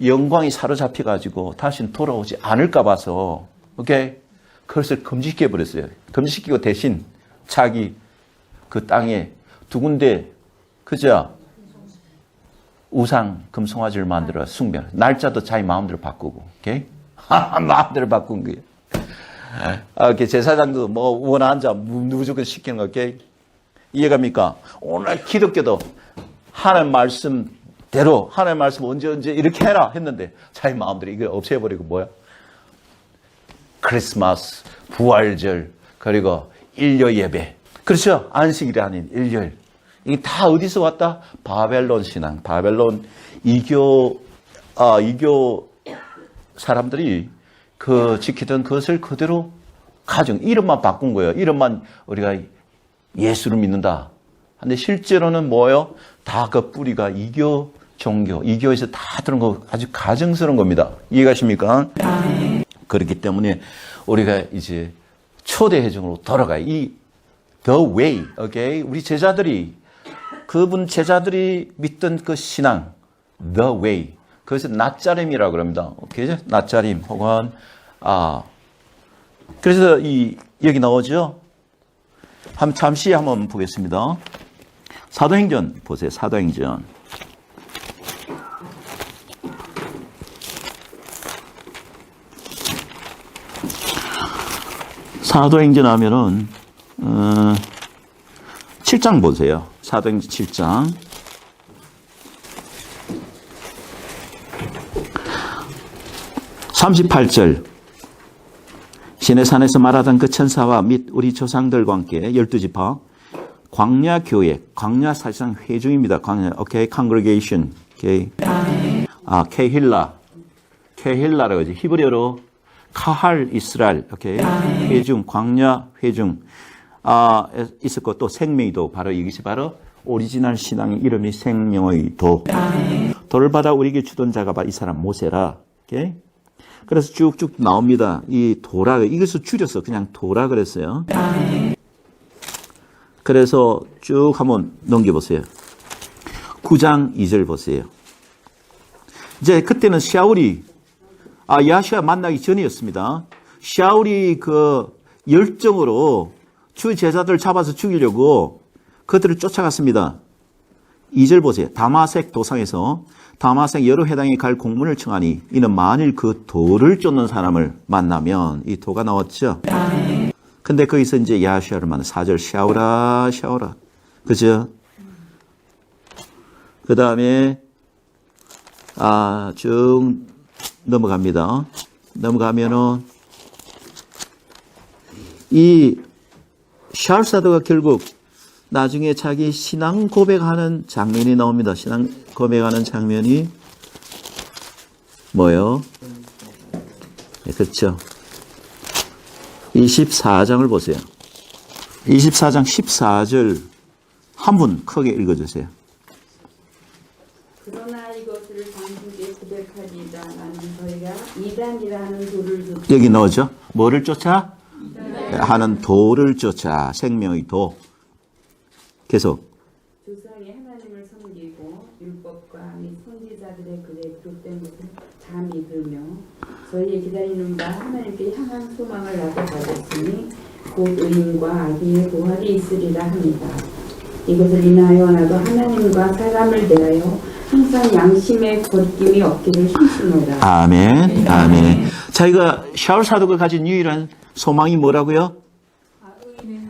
영광이 사로잡혀가지고 다시는 돌아오지 않을까 봐서 오케이? 그것을 금지시켜 버렸어요. 금지시키고 대신 자기 그 땅에 두 군데, 그죠? 우상 금송아지를 만들어 숭배. 날짜도 자기 마음대로 바꾸고, 오케이? 마음대로 바꾼 거예요. 이렇게 제사장도 뭐 원하는 자 무조건 시키는 거, 오케이? 이해갑니까? 오늘 기독교도 하나님 말씀대로, 하나님 말씀 언제 이렇게 해라 했는데 자기 마음대로 이걸 없애버리고 뭐야? 크리스마스, 부활절, 그리고 일요 예배. 그렇죠? 안식일이 아닌 일요일. 이게 다 어디서 왔다? 바벨론 신앙, 바벨론 이교 사람들이 그 지키던 것을 그대로 가정, 이름만 바꾼 거예요. 이름만 우리가 예수를 믿는다. 근데 실제로는 뭐예요? 다 그 뿌리가 이교 종교, 이교에서 다 들은 거 아주 가증스러운 겁니다. 이해가십니까? 그렇기 때문에 우리가 이제 초대 회중으로 돌아가요. 이 The Way, 오케이? 우리 제자들이 그분 제자들이 믿던 그 신앙, The Way. 그것을 낫자림이라고 그럽니다. 오케이? 낫자림 혹은 그래서 여기 나오죠. 잠시 한번 보겠습니다. 사도행전 보세요. 사도행전. 사도행전 하면은 7장 보세요. 사도행전 7장. (38절) 시내산에서 말하던 그 천사와 및 우리 조상들과 함께 12지파 광야 교회, 광야 사실상 회중입니다. 광야, 오케이, congregation, 오케이, 케힐라라고 하지. 히브리어로 카할 이스라엘, 오케이, 회중, 광야 회중, 있었고 또 생명의 도, 바로 이것이 바로 오리지널 신앙의 이름이 생명의 도. 도를 받아 우리에게 주던 자가 바로 이 사람 모세라, 오케이. 그래서 쭉쭉 나옵니다. 이 도라, 이것을 줄여서 그냥 도라 그랬어요. 그래서 쭉 한번 넘겨보세요. 9장 2절 보세요. 이제 그때는 샤울이, 야시아 만나기 전이었습니다. 샤울이 그 열정으로 주 제자들 잡아서 죽이려고 그들을 쫓아갔습니다. 2절 보세요. 다마색 도상에서 다마색 여러 회당에 갈 공문을 청하니 이는 만일 그 도를 쫓는 사람을 만나면, 이 도가 나왔죠. 근데 거기서 이제 야시아를 만나 4절 샤울아 샤울아, 그죠? 그 다음에 쭉 넘어갑니다. 넘어가면은 이 샤울 사도가 결국 나중에 자기 신앙 고백하는 장면이 나옵니다. 신앙 고백하는 장면이 뭐예요? 네, 그렇죠. 24장을 보세요. 24장 14절 한 분 크게 읽어주세요. 그러나 이것을 당신께 고백하리이다. 나는 저희가 이단이라는 도를 쫓아. 여기 넣어죠. 뭐를 쫓아? 하는 도를 쫓아. 생명의 도. 계속. 조상이 하나님을 섬기고 율법과 및 선지자들의 글에 기록된 것을 잠이 들며 저희의 기다리는 바 하나님께 향한 소망을 나도 가졌으니 곧 의인과 악인의 부활이 있으리라 합니다. 이것을 인하여 나도 하나님과 사람을 대하여 항상 양심의 거리낌이 없기를 힘쓰노라. 아멘. 아멘. 자기가 샤울 사도가 가진 유일한 소망이 뭐라고요?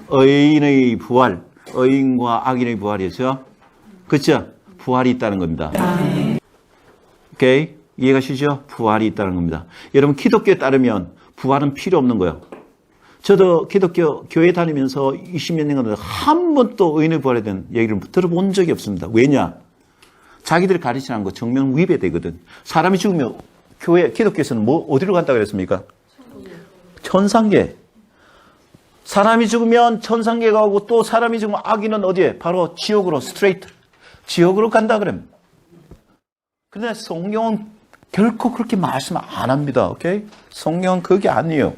의인의 부활. 의인과 악인의 부활이죠. 그렇죠? 부활이 있다는 겁니다. 오케이? 이해가시죠? 부활이 있다는 겁니다. 여러분, 기독교에 따르면 부활은 필요 없는 거예요. 저도 기독교 교회 다니면서 20몇 년간 한 번도 의인의 부활에 대한 얘기를 들어본 적이 없습니다. 왜냐? 자기들이 가르치는 거 정면 위배되거든. 사람이 죽으면 기독교에서는 어디로 간다고 그랬습니까? 천상계. 사람이 죽으면 천상계 가고 또 사람이 죽으면 악인은 어디에? 바로 지옥으로 스트레이트. 지옥으로 간다 그럽니다. 근데 성경은 결코 그렇게 말씀 안 합니다. 오케이? 성경은 그게 아니에요.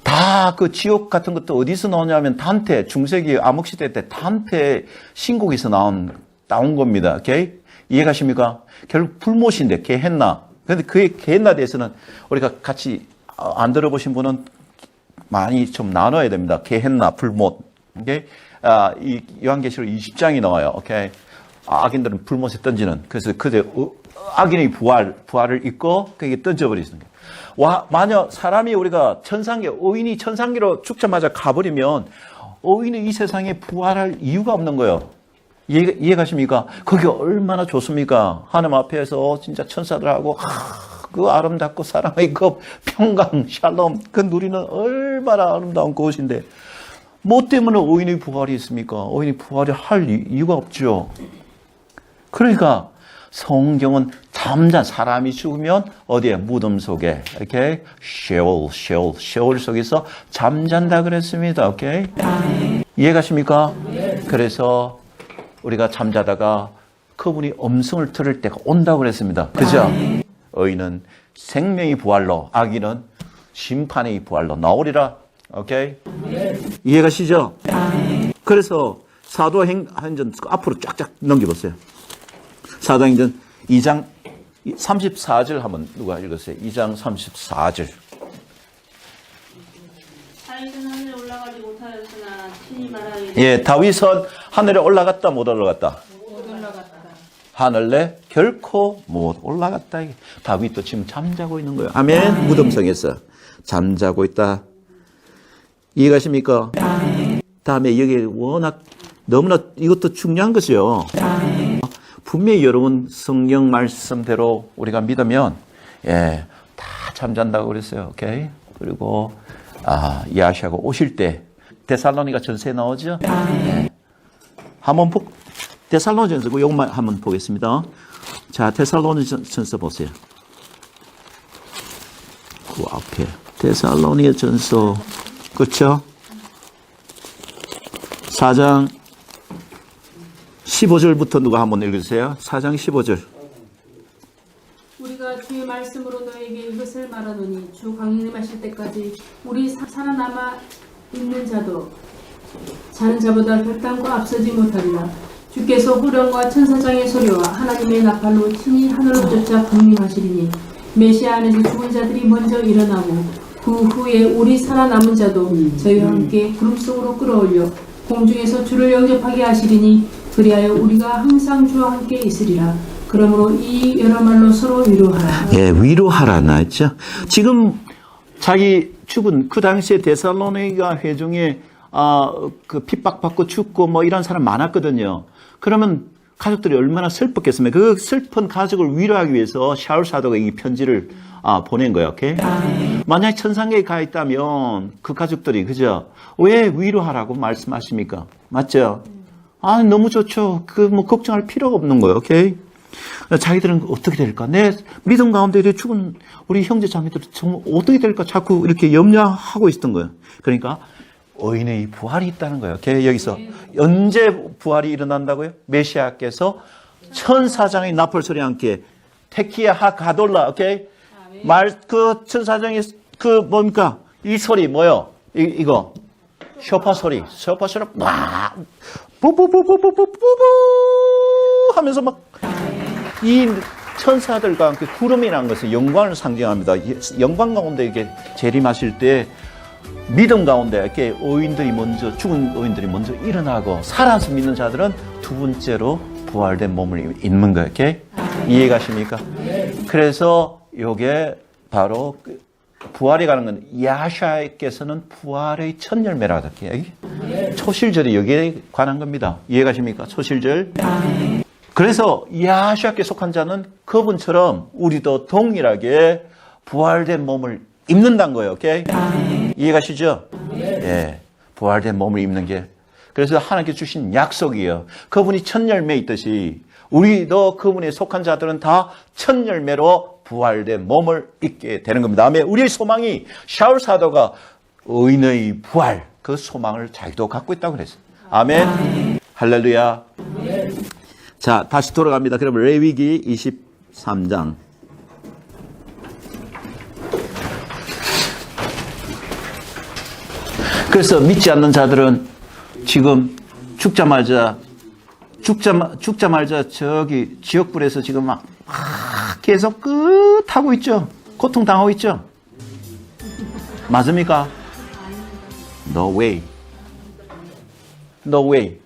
다 그 지옥 같은 것도 어디서 나오냐면 단테, 중세기 암흑시대 때 단테 신곡에서 나온 겁니다. 오케이? 이해가십니까? 결국 불못인데 게헨나. 근데 그의 게헨나 대해서는 우리가 같이 안 들어보신 분은 많이 좀 나눠야 됩니다. 게헨나, 불못. 오케이? 이 요한계시록 20장이 나와요. 오케이? 악인들은 불못에 던지는. 그래서 그제 악인의 부활을 입고 그게 던져버리시는 거예요. 만약 사람이 우리가 의인이 천상계로 죽자마자 가버리면 의인은 이 세상에 부활할 이유가 없는 거예요. 이해가십니까? 그게 얼마나 좋습니까? 하나님 앞에서 진짜 천사들하고 그 아름답고 사랑의 그 평강, 샬롬 그 누리는 얼마나 아름다운 그것인데 뭐 때문에 의인의 부활이 있습니까? 의인의 부활이 할 이유가 없죠. 그러니까 성경은 사람이 죽으면 어디에? 무덤 속에 이렇게 쉐올 속에서 잠잔다 그랬습니다. 오케이? 이해가십니까? 그래서 우리가 잠자다가 그분이 음성을 들을 때가 온다고 그랬습니다. 그죠? 의인은 생명의 부활로, 악인은 심판의 부활로 나오리라. 오케이? 이해가시죠? 그래서 사도행전 앞으로 쫙쫙 넘겨보세요. 사도행전 2장 34절 한번 누가 읽었어요? 2장 34절. 다윗은 하늘에 올라가지 못하였으나 친히 말하기를 예, 다윗은 하늘에 올라갔다 못 올라갔다? 못 올라갔다. 하늘에 결코 못 올라갔다. 다윗도 지금 잠자고 있는 거예요. 아멘. 무덤성에서 잠자고 있다. 이해가십니까? 다음에 여기 워낙 너무나 이것도 중요한 것이요. 분명히 여러분 성경 말씀대로 우리가 믿으면 다 잠잔다고 그랬어요. 오케이. 그리고 야시아가 오실 때 데살로니가 전서에 나오죠. 한번 데살로니전서 이것만 한번 보겠습니다. 자, 데살로니전서 보세요. 그 앞에 데살로니전서 그렇죠? 4장 15절부터 누가 한번 읽으세요. 4장 15절. 우리가 주의 말씀으로 너에게 이것을 말하노니 주 강림하실 때까지 우리 살아남아 있는 자도 자는 자보다 결단과 앞서지 못하리라. 주께서 후령과 천사장의 소리와 하나님의 나팔로 친히 하늘로 쫓아 강림하시리니 메시아 안에서 죽은 자들이 먼저 일어나고 그 후에 우리 살아남은 자도 저희와 함께 구름 속으로 끌어올려 공중에서 주를 영접하게 하시리니 그리하여 우리가 항상 주와 함께 있으리라. 그러므로 이 여러 말로 서로 위로하라. 예, 위로하라 나있죠. 지금 자기 죽은 그 당시에 데살로니가 회중에 그 핍박받고 죽고 뭐 이런 사람 많았거든요. 그러면 가족들이 얼마나 슬펐겠습니까? 그 슬픈 가족을 위로하기 위해서 샤울 사도가 이 편지를 보낸 거예요. 오케이? 만약에 천상계에 가 있다면 그 가족들이 그죠? 왜 위로하라고 말씀하십니까? 맞죠? 너무 좋죠. 뭐 걱정할 필요가 없는 거예요. 오케이? 자기들은 어떻게 될까? 내 믿음 가운데 죽은 우리 형제 자매들 정말 어떻게 될까? 자꾸 이렇게 염려하고 있었던 거예요. 그러니까 의인의 부활이 있다는 거예요. 오케이? 여기서 언제 부활이 일어난다고요? 메시아께서 천사장의 나팔 소리와 함께 테키야 하 가돌라. 오케이? 그 천사장의 그 뭡니까? 이 소리 뭐요? 이거 쇼파 소리 막 뿌뿌뿌뿌뿌뿌뿌 하면서 막 이 천사들과 함께 구름이라는 것은 영광을 상징합니다. 영광 가운데 이렇게 재림하실 때 믿음 가운데 이렇게 죽은 의인들이 먼저 일어나고 살아서 믿는 자들은 두 번째로 부활된 몸을 입는 거예요. 이렇게 이해가십니까? 그래서 이게 바로 부활이 가는 건 야샤께서는 부활의 첫 열매라고 할게요. 초실절이 여기에 관한 겁니다. 이해가십니까? 초실절. 그래서 야샤께 속한 자는 그분처럼 우리도 동일하게 부활된 몸을 입는다는 거예요. 오케이? 이해가시죠? 예. 부활된 몸을 입는 게. 그래서 하나님께 주신 약속이에요. 그분이 첫 열매 있듯이 우리도 그분에 속한 자들은 다 첫 열매로 부활된 몸을 입게 되는 겁니다. 다음에 우리의 소망이 샤울 사도가 의인의 부활 그 소망을 자기도 갖고 있다고 그랬어요. 아멘. 할렐루야. 자, 다시 돌아갑니다. 그러면 레위기 23장. 그래서 믿지 않는 자들은 지금 죽자마자 저기 지옥불에서 지금 막 계속 하고 있죠. 고통당하고 있죠. 맞습니까? No way. No way.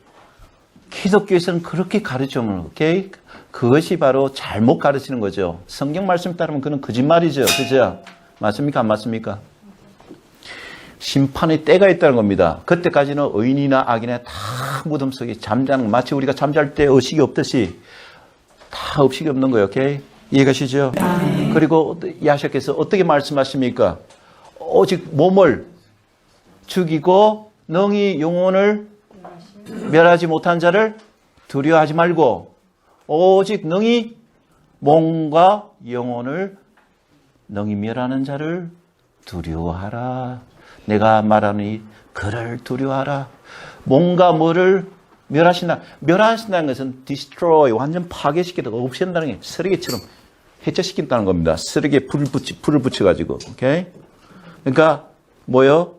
기독교에서는 그렇게 가르치면, 오케이? 그것이 바로 잘못 가르치는 거죠. 성경 말씀 따르면 그건 거짓말이죠. 그죠? 맞습니까? 안 맞습니까? 심판의 때가 있다는 겁니다. 그때까지는 의인이나 악인이나 다 무덤 속에 잠자는 거. 마치 우리가 잠잘 때 의식이 없듯이 다 의식이 없는 거예요. 오케이? 이해가시죠? 그리고 야샤께서 어떻게 말씀하십니까? 오직 몸을 죽이고 능히 영혼을 멸하지 못한 자를 두려워하지 말고 오직 능히 몸과 영혼을 능히 멸하는 자를 두려워하라. 내가 말하니 그를 두려워하라. 몸과 뭐를 멸하신다. 멸하신다는 것은 destroy, 완전 파괴시키다, 없앤다는 게 쓰레기처럼 해체시킨다는 겁니다. 쓰레기에 불을 붙여가지고. 오케이? 그러니까 뭐요?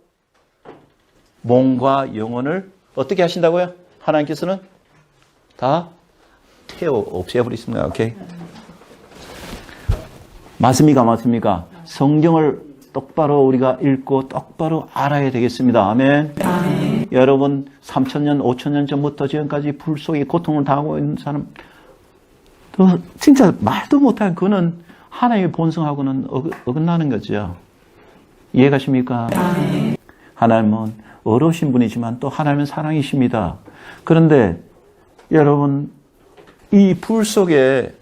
몸과 영혼을 어떻게 하신다고요? 하나님께서는 다 없애버리십니다. 오케이? 맞습니까? 맞습니까? 성경을 똑바로 우리가 읽고 똑바로 알아야 되겠습니다. 아멘. 여러분 3,000년, 5,000년 전부터 지금까지 불 속에 고통을 당하고 있는 사람 진짜 말도 못한 그는 하나님의 본성하고는 어긋나는 거죠. 이해가십니까? 하나님은 어려우신 분이지만 또 하나님은 사랑이십니다. 그런데 여러분 이 불 속에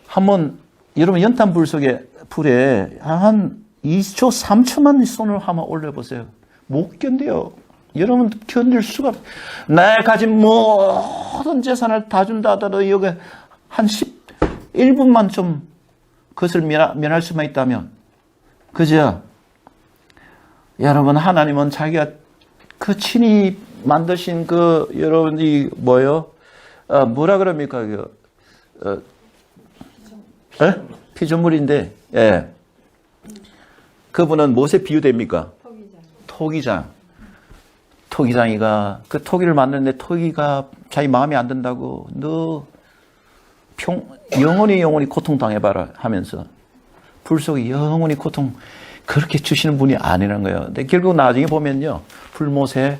한번 여러분 연탄 불 속에 불에 한 2초, 3초만 손을 한번 올려보세요. 못 견뎌요. 여러분 견딜 수가 없어요. 나의 가진 모든 재산을 다 준다 하더라도 여기 한 1분만 좀 그것을 면할 수만 있다면 그죠? 여러분 하나님은 자기가 그 친히 만드신 그 여러분이 뭐요? 뭐라 그럽니까? 피조물인데 예. 그분은 무엇에 비유됩니까? 토기장. 토기장이가 그 토기를 만드는데 토기가 자기 마음에 안 든다고 너 영원히 고통당해봐라 하면서 불 속에 영원히 고통 그렇게 주시는 분이 아니라는 거예요. 근데 결국 나중에 보면요. 불못에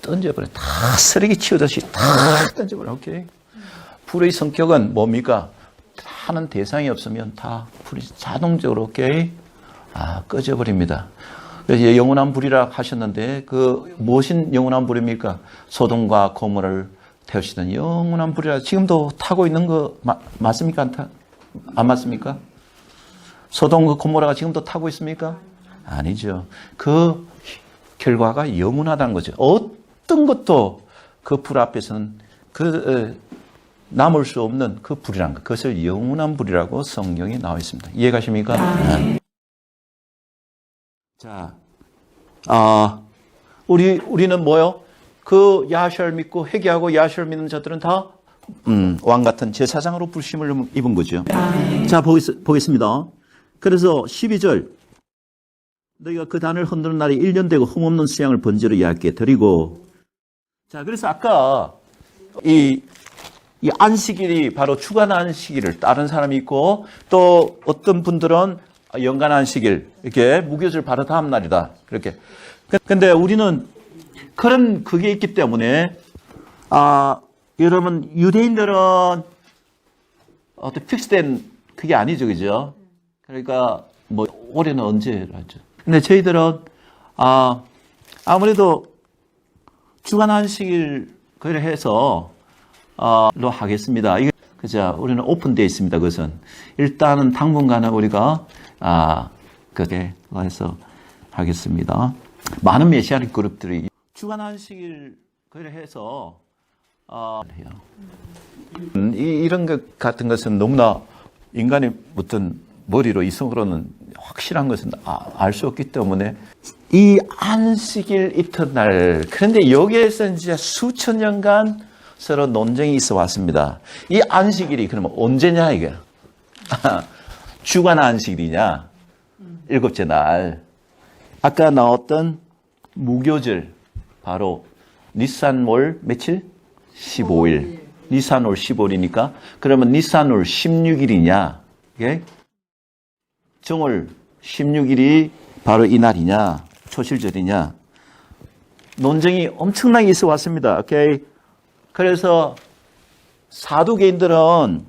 던져버려. 다 쓰레기 치우듯이 다 던져버려. 오케이. 불의 성격은 뭡니까? 하는 대상이 없으면 다 불이 자동적으로 오케이. 꺼져버립니다. 그래서 영원한 불이라 하셨는데 그 무엇인 영원한 불입니까? 소돔과 고모를 태우시던 영원한 불이라 지금도 타고 있는 거 맞습니까? 안 맞습니까? 소돔과 고모라가 지금도 타고 있습니까? 아니죠. 그 결과가 영원하다는 거죠. 어떤 것도 그 불 앞에서는 남을 수 없는 그 불이라는 것. 그것을 영원한 불이라고 성경에 나와 있습니다. 이해가십니까? 자, 우리는 뭐요? 그 야시를 믿고 회개하고 야시를 믿는 자들은 다 왕 같은 제사장으로 불심을 입은 거죠. 자, 보겠습니다. 그래서 12절 너희가 그 단을 흔드는 날이 1년 되고 흠없는 수양을 번제로 야께 드리고 자, 그래서 아까 이 안식일이 바로 주간 안식일을 따른 사람이 있고 또 어떤 분들은 연간 안식일 이렇게 무교절 바로 다음 날이다. 그렇게. 근데 우리는 그런 그게 있기 때문에 여러분 유대인들은 어떤 픽스된 그게 아니죠. 그죠? 그러니까 뭐 올해는 언제 하죠. 근데 저희들은 아무래도 주간 안식일 그걸 해서 로 하겠습니다. 이게 그죠? 우리는 오픈되어 있습니다. 그것은 일단은 당분간은 우리가 그렇게 해서 하겠습니다. 많은 메시아닉 그룹들이 주간 안식일 그걸 해서 해요. 이런 것 같은 것은 너무나 인간의 어떤 머리로 이성으로는 확실한 것은 알 수 없기 때문에 이 안식일 이튿날 그런데 여기에서 이제 수천 년간 서로 논쟁이 있어 왔습니다. 이 안식일이 그러면 언제냐 이게? 주간 안식일이냐? 일곱째 날. 아까 나왔던 무교절 바로 니산월 며칠? 15일. 니산월 15일이니까 그러면 니산월 16일이냐? 예? 정월 16일이 바로 이날이냐, 초실절이냐, 논쟁이 엄청나게 있어 왔습니다. 오케이. 그래서 사두개인들은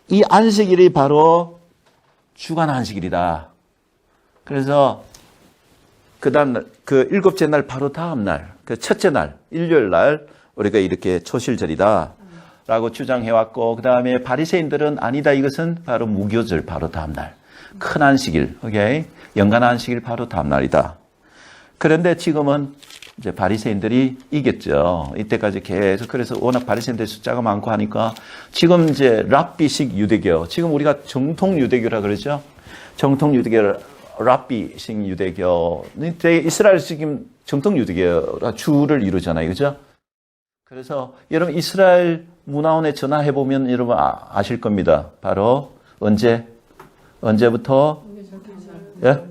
이 안식일이 바로 주간 안식일이다. 그래서 그 일곱째 날 바로 다음 날, 그 첫째 날, 일요일 날 우리가 이렇게 초실절이다 라고 주장해왔고, 그 다음에 바리새인들은 아니다, 이것은 바로 무교절 바로 다음 날, 큰 안식일, 오케이, 연간 안식일 바로 다음 날이다. 그런데 지금은 이제 바리새인들이 이겼죠. 이때까지 계속. 그래서 워낙 바리새인들 숫자가 많고 하니까 지금 이제 랍비식 유대교, 지금 우리가 정통 유대교라 그러죠. 정통 유대교, 랍비식 유대교. 이스라엘 지금 정통 유대교가 주를 이루잖아요, 그죠? 그래서 여러분 이스라엘 문화원에 전화해 보면 여러분 아실 겁니다. 바로 언제부터? 예?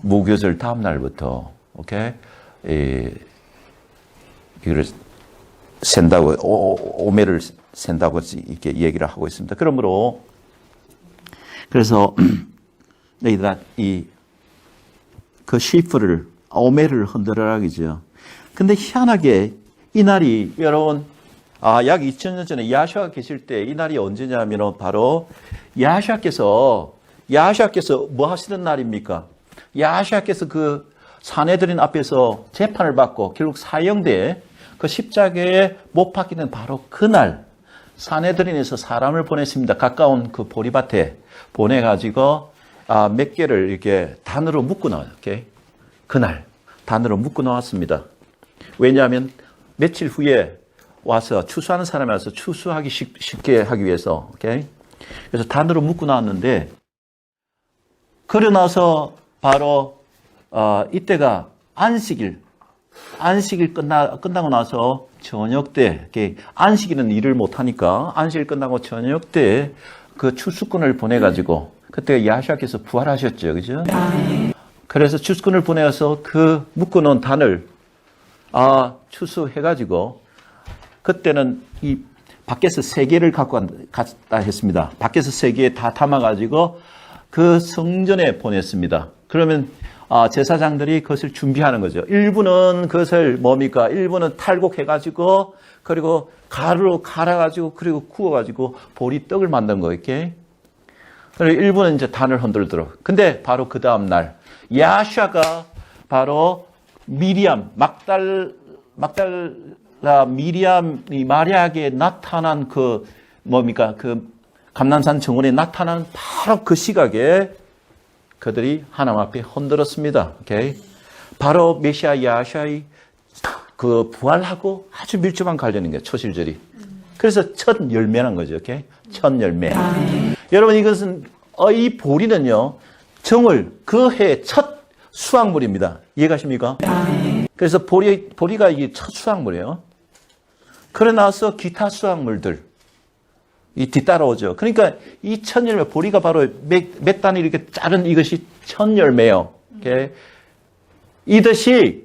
무교절 다음 날부터. 오케이. 이거를 센다고, 오매를 센다고 이렇게 얘기를 하고 있습니다. 그러므로, 그래서, 너희들, 그 시프를, 오매를 흔들어라, 그죠. 근데 희한하게, 이 날이, 여러분, 약 2000년 전에 야시아 계실 때, 이 날이 언제냐면, 바로, 야시아께서 뭐 하시는 날입니까? 야시아께서 그, 사내들인 앞에서 재판을 받고 결국 사형돼 그 십자가에 못 박히는 바로 그날 사내들인에서 사람을 보냈습니다. 가까운 그 보리밭에 보내가지고 몇 개를 이렇게 단으로 묶어 나와요. 이렇게. 그날 단으로 묶어 놓았습니다. 왜냐하면 며칠 후에 와서 추수하는 사람이 와서 추수하기 쉽게 하기 위해서. 오케이? 그래서 단으로 묶어 나왔는데 그러고 나서 바로 이때가 안식일 끝나고 나서 저녁 때, 안식일은 일을 못하니까 안식일 끝나고 저녁 때 그 추수꾼을 보내가지고, 그때 야시아께서 부활하셨죠. 그죠? 그래서 추수꾼을 보내서 그 묶어놓은 단을, 추수해가지고, 그때는 이 밖에서 3개를 갖고 갔다 했습니다. 밖에서 3개 다 담아가지고 그 성전에 보냈습니다. 그러면 제사장들이 그것을 준비하는 거죠. 일부는 그것을 뭡니까? 일부는 탈곡해가지고, 그리고 가루로 갈아가지고, 그리고 구워가지고, 보리떡을 만든 거, 이렇게. 그리고 일부는 이제 단을 흔들도록. 근데 바로 그 다음날, 야샤가 바로 미리암, 막달라 미리암이 마리아에게 나타난 그, 뭡니까? 그 감난산 정원에 나타난 바로 그 시각에 그들이 하나님 앞에 흔들었습니다. 오케이. 바로 메시아 야샤의 그 부활하고 아주 밀접한 관련인 거예요. 초실절이. 그래서 첫 열매란 거죠. 오케이. 첫 열매. 여러분 이것은 이 보리는요. 정월 그 해 첫 수확물입니다. 이해가십니까? 그래서 보리가 이게 첫 수확물이에요. 그러고 나서 기타 수확물들 뒤따라오죠. 그러니까 이 첫 열매, 보리가 바로 몇 단이 이렇게 자른 이것이 첫 열매요. 이듯이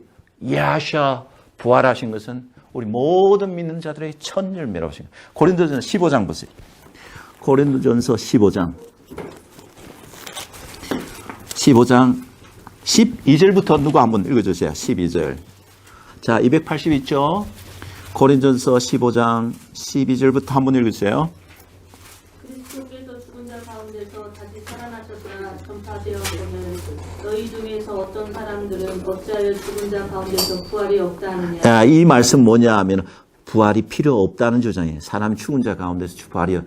야샤 부활하신 것은 우리 모든 믿는 자들의 첫 열매라고 하십니다. 고린도전서 15장 보세요. 고린도전서 15장 12절부터 누구 한번 읽어주세요. 12절. 자, 280 있죠? 고린도전서 15장 12절부터 한번 읽어주세요. 그리스도께서 죽은 자 가운데서 다시 살아나셨다 전파되었거늘 너희 중에서 어떤 사람들은 어찌하여 죽은 자 가운데서 부활이 없다 하느냐. 이 말씀 뭐냐 하면 부활이 필요 없다는 주장이에요. 사람이 죽은 자 가운데서 부활이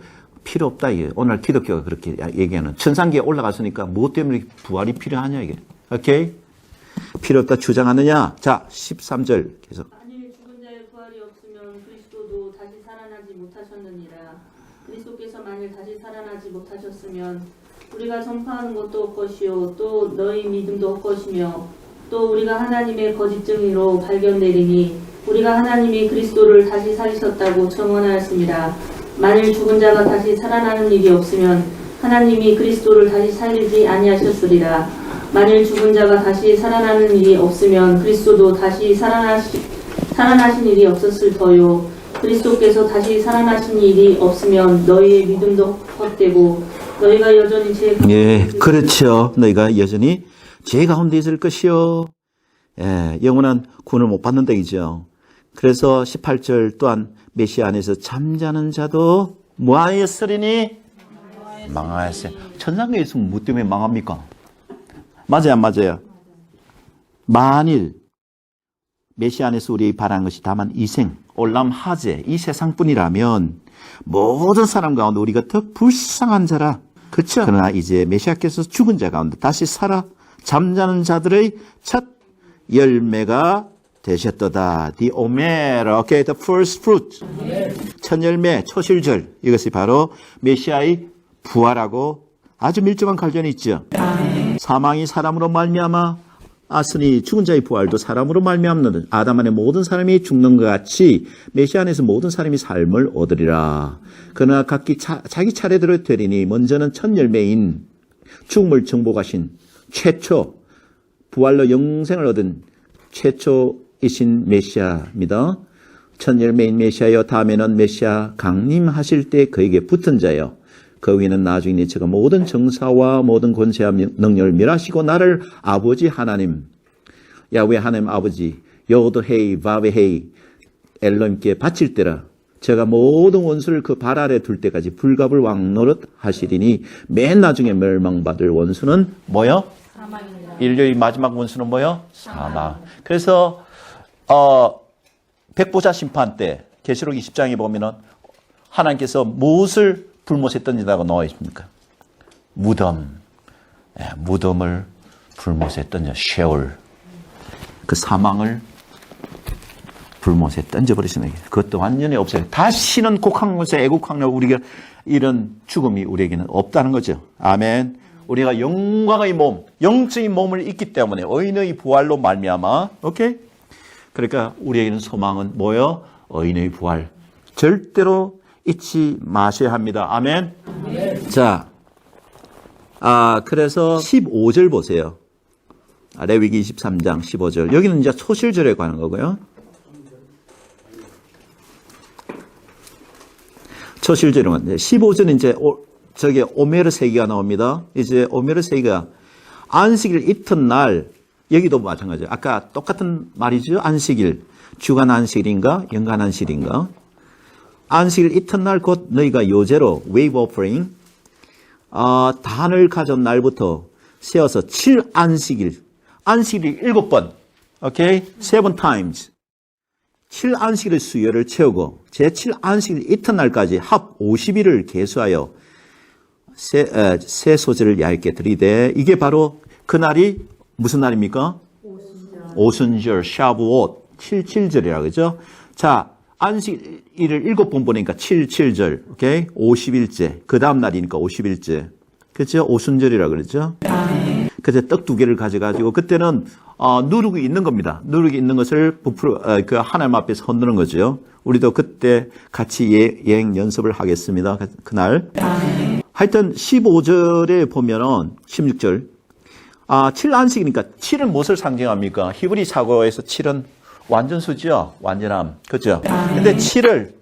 필요 없다 이게. 오늘 기독교가 그렇게 얘기하는. 천상계에 올라갔으니까 무엇 때문에 부활이 필요하냐 이게. 오케이? 필요 없다 주장하느냐. 자, 13절 계속. 만일 죽은 자의 부활이 없으면 그리스도도 다시 살아나지 못하셨느니라. 그리스도께서 만일 다시 살아나지 못하셨으면 우리가 전파하는 것도 헛것이요 또 너희 믿음도 헛것이며 또 우리가 하나님의 거짓 증인으로 발견되리니 우리가 하나님이 그리스도를 다시 살리셨다고 청언하였습니다. 만일 죽은 자가 다시 살아나는 일이 없으면 하나님이 그리스도를 다시 살리지 아니하셨으리라. 만일 죽은 자가 다시 살아나는 일이 없으면 그리스도도 다시 살아나신 일이 없었을 터요. 그리스도께서 다시 살아나신 일이 없으면 너희의 믿음도 헛되고 너희가 여전히 제 예, 그렇죠. 너희가 여전히 죄 가운데 있을 것이요. 예, 영원한 구원을 못 받는다 이죠. 그래서 18절 또한 메시아 안에서 잠자는 자도 뭐하였으리니? 망하였어요. 천상에 있으면 뭐 때문에 망합니까? 맞아요, 안 맞아요? 만일 메시아 안에서 우리 바라는 것이 다만 이생, 올람하제, 이 세상뿐이라면 모든 사람 가운데 우리가 더 불쌍한 자라. 그렇죠? 그러나 이제 메시아께서 죽은 자 가운데 다시 살아 잠자는 자들의 첫 열매가 되셨도다. The omer, okay, the first fruit. 첫 열매, 초실절. 이것이 바로 메시아의 부활하고 아주 밀접한 관련이 있죠. 사망이 사람으로 말미암아 as으니 죽은 자의 부활도 사람으로 말미암는 아담 안에 모든 사람이 죽는 것 같이 메시아 안에서 모든 사람이 삶을 얻으리라. 그러나 각기 자기 차례대로 되리니 먼저는 첫 열매인 죽음을 정복하신 최초 부활로 영생을 얻은 최초이신 메시아입니다. 첫 열매인 메시아여 다음에는 메시아 강림하실 때 그에게 붙은 자여 그 위에는 나중에 제가 모든 정사와 모든 권세와 능력을 멸하시고 나를 아버지 하나님 야훼 하나님 아버지 여호도헤이 바베헤이 엘로임께 바칠 때라 제가 모든 원수를 그 발 아래 둘 때까지 불갑을 왕노릇 하시리니 맨 나중에 멸망받을 원수는 뭐요? 사망입니다. 인류의 마지막 원수는 뭐요? 사망. 그래서 백보자 심판 때 계시록 20장에 보면은 하나님께서 무엇을 불못에 던진다고 나와 있습니까? 무덤. 무덤을 불못에 던져 셰올. 그 사망을 불못에 던져버리시는 거예요. 그것도 완전히 없어요. 다시는 곡항에서 애국항로 우리가 이런 죽음이 우리에게는 없다는 거죠. 아멘. 우리가 영광의 몸, 영적인 몸을 입기 때문에 의인의 부활로 말미암아, 오케이? 그러니까 우리에게는 소망은 뭐요? 의인의 부활. 절대로 잊지 마셔야 합니다. 아멘. 자, 그래서 15절 보세요. 레위기 23장 15절. 여기는 이제 초실절에 관한 거고요. 초실절은 15절은 이제 저기 오메르 세기가 나옵니다. 이제 오메르 세기가 안식일 이튿날 여기도 마찬가지예요. 아까 똑같은 말이죠. 안식일. 주간 안식일인가? 연간 안식일인가? 안식일 이튿날 곧 너희가 요제로 wave offering 단을 가져온 날부터 세어서 7안식일 안식일이 7번 오케이? 7 times 7안식일의 수요를 채우고 제7안식일 이튿날까지 합 50일을 계수하여 새 소재를 얇게 들이대 이게 바로 그날이 무슨 날입니까? 오순절 샤부옷 77절이라고 그러죠? 자 안식일을 7번 보니까 77절, 오케이? 50일째. 그 다음 날이니까 50일째. 그죠? 오순절이라 그러죠? 그래서 떡 2개를 가져가지고, 그때는, 누룩이 있는 겁니다. 누룩이 있는 것을 그 하나님 앞에서 흔드는 거죠. 우리도 그때 같이 여행 연습을 하겠습니다. 그날. 하여튼 15절에 보면은, 16절. 7안식이니까 7은 무엇을 상징합니까? 히브리 사고에서 7은 완전수죠. 완전함. 그죠? 근데 7을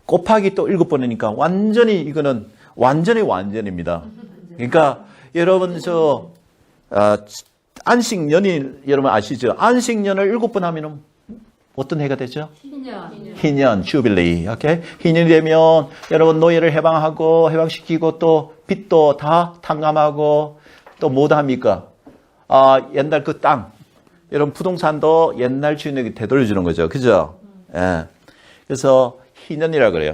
곱하기 또 7번이니까 완전히 이거는 완전히 완전입니다. 그러니까 여러분 안식년이 여러분 아시죠? 안식년을 7번 하면은 어떤 해가 되죠? 희년, 주빌리. 오케이? 희년이 되면 여러분 노예를 해방시키고 또 빚도 다 탕감하고 또 뭐도 합니까? 옛날 그 땅. 여러분 부동산도 옛날 주인에게 되돌려주는 거죠. 그죠? 예. 그래서 희년이라 그래요.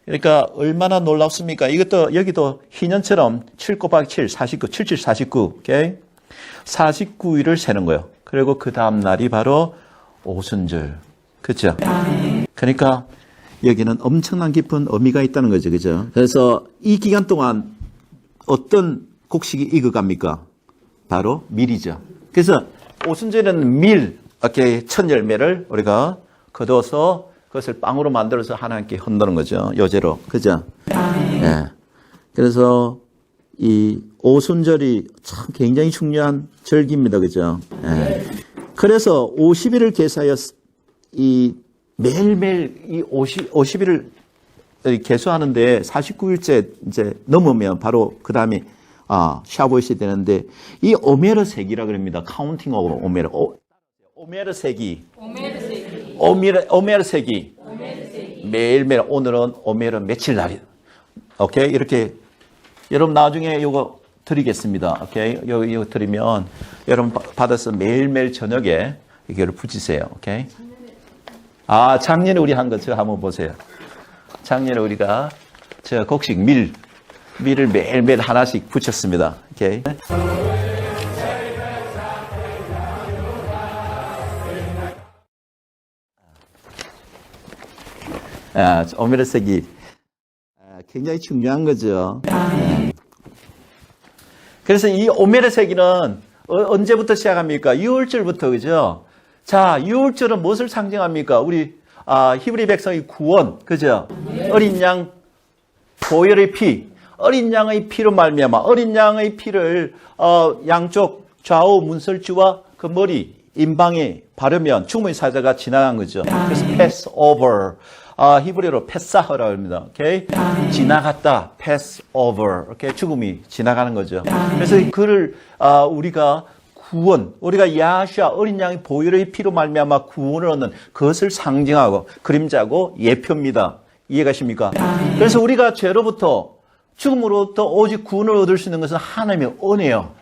그러니까 얼마나 놀랍습니까? 이것도 여기도 희년처럼 7 곱하기 7, 49, 77, 49. 오케이? 49일을 세는 거예요. 그리고 그 다음 날이 바로 오순절. 그죠? 그러니까 여기는 엄청난 깊은 의미가 있다는 거죠. 그죠? 그래서 이 기간 동안 어떤 곡식이 익어갑니까? 바로 밀이죠. 그래서 오순절에는 밀, 이렇게 첫 열매를 우리가 거둬서 그것을 빵으로 만들어서 하나님께 흔드는 거죠. 요제로. 그죠? 예. 그래서 이 오순절이 참 굉장히 중요한 절기입니다. 그죠? 예. 그래서 50일을 계수하여 이 매일매일 이 50일을 계수하는데 49일째 이제 넘으면 바로 그 다음에 샤보 있어야 되는데, 이 오메르 세기라 그럽니다. 카운팅 오브 오메르. 오메르 세기. 오메르 세기. 매일매일 오늘은 오메르 며칠 날이. 오케이? 이렇게. 여러분 나중에 요거 드리겠습니다. 오케이? 이거 드리면 여러분 받아서 매일매일 저녁에 이거를 붙이세요. 오케이? 작년에 우리 한 거 저 한번 보세요. 작년에 우리가 저 곡식 밀을 매일매일 하나씩 붙였습니다. 오케이? 오메르 세기 굉장히 중요한 거죠. 그래서 이 오메르 세기는 언제부터 시작합니까? 6월절부터, 그죠? 자, 6월절은 무엇을 상징합니까? 우리 히브리 백성의 구원, 그죠? 어린 양 보혈의 피, 어린 양의 피로 말미암아 어린 양의 피를 양쪽 좌우 문설주와 그 머리 임방에 바르면 죽음의 사자가 지나간 거죠. 그래서 pass over. 히브리어로 패사허라고 합니다. 오케이? 지나갔다. pass over. 이렇게 죽음이 지나가는 거죠. 그래서 그를 우리가 구원, 우리가 야시아 어린 양의 보혈의 피로 말미암아 구원을 얻는 그것을 상징하고 그림자고 예표입니다. 이해가십니까? 그래서 우리가 죄로부터 죽음으로부터 오직 구원을 얻을 수 있는 것은 하나님의 은혜요.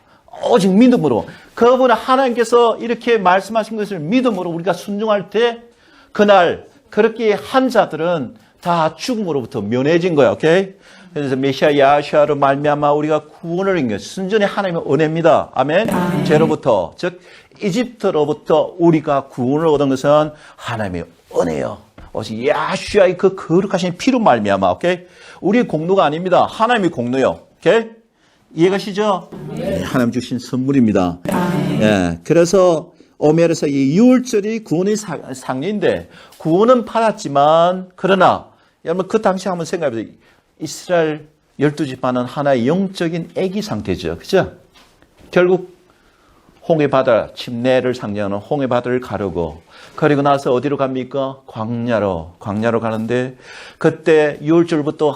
오직 믿음으로. 그분 하나님께서 이렇게 말씀하신 것을 믿음으로 우리가 순종할 때 그날 그렇게 한 자들은 다 죽음으로부터 면해진 거야. 오케이? 그래서 메시아 야시아로 말미암아 우리가 구원을 얻은 것, 순전히 하나님의 은혜입니다. 아멘. 죄로부터, 즉 이집트로부터 우리가 구원을 얻은 것은 하나님의 은혜요. 오직 야시아의 그 거룩하신 피로 말미암아. 오케이? 우리의 공로가 아닙니다. 하나님의 공로요. 오케이? 이해가시죠? 네. 하나님 주신 선물입니다. 예. 그래서 오메르서 이 6월절이 구원의 상례인데 구원은 받았지만 그러나 여러분 그 당시 한번 생각해보세요. 이스라엘 12지파는 하나의 영적인 애기 상태죠. 그죠? 결국 홍해바다 침례를 상징하는 홍해바다를 가르고 그리고 나서 어디로 갑니까? 광야로 가는데 그때 6월절부터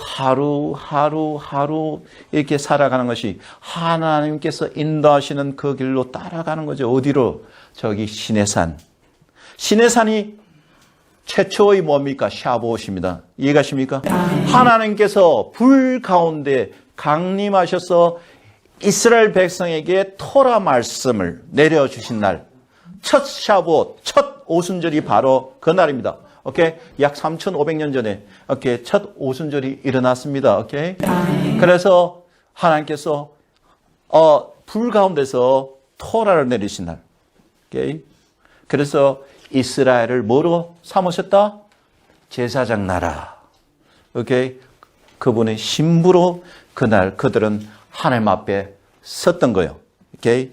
하루 이렇게 살아가는 것이 하나님께서 인도하시는 그 길로 따라가는 거죠. 어디로? 저기 시내산이 최초의 뭡니까? 샤보옷입니다. 이해가십니까? 하나님께서 불 가운데 강림하셔서 이스라엘 백성에게 토라 말씀을 내려주신 날, 첫 샤보옷, 첫 오순절이 바로 그 날입니다. 오케이? 약 3,500년 전에 오케이, 첫 오순절이 일어났습니다. 오케이? 그래서 하나님께서 불 가운데서 토라를 내리신 날. 오케이? 그래서 이스라엘을 뭐로 삼으셨다? 제사장 나라. 오케이? 그분의 신부로 그날 그들은 하나님 앞에 섰던 거예요. 오케이?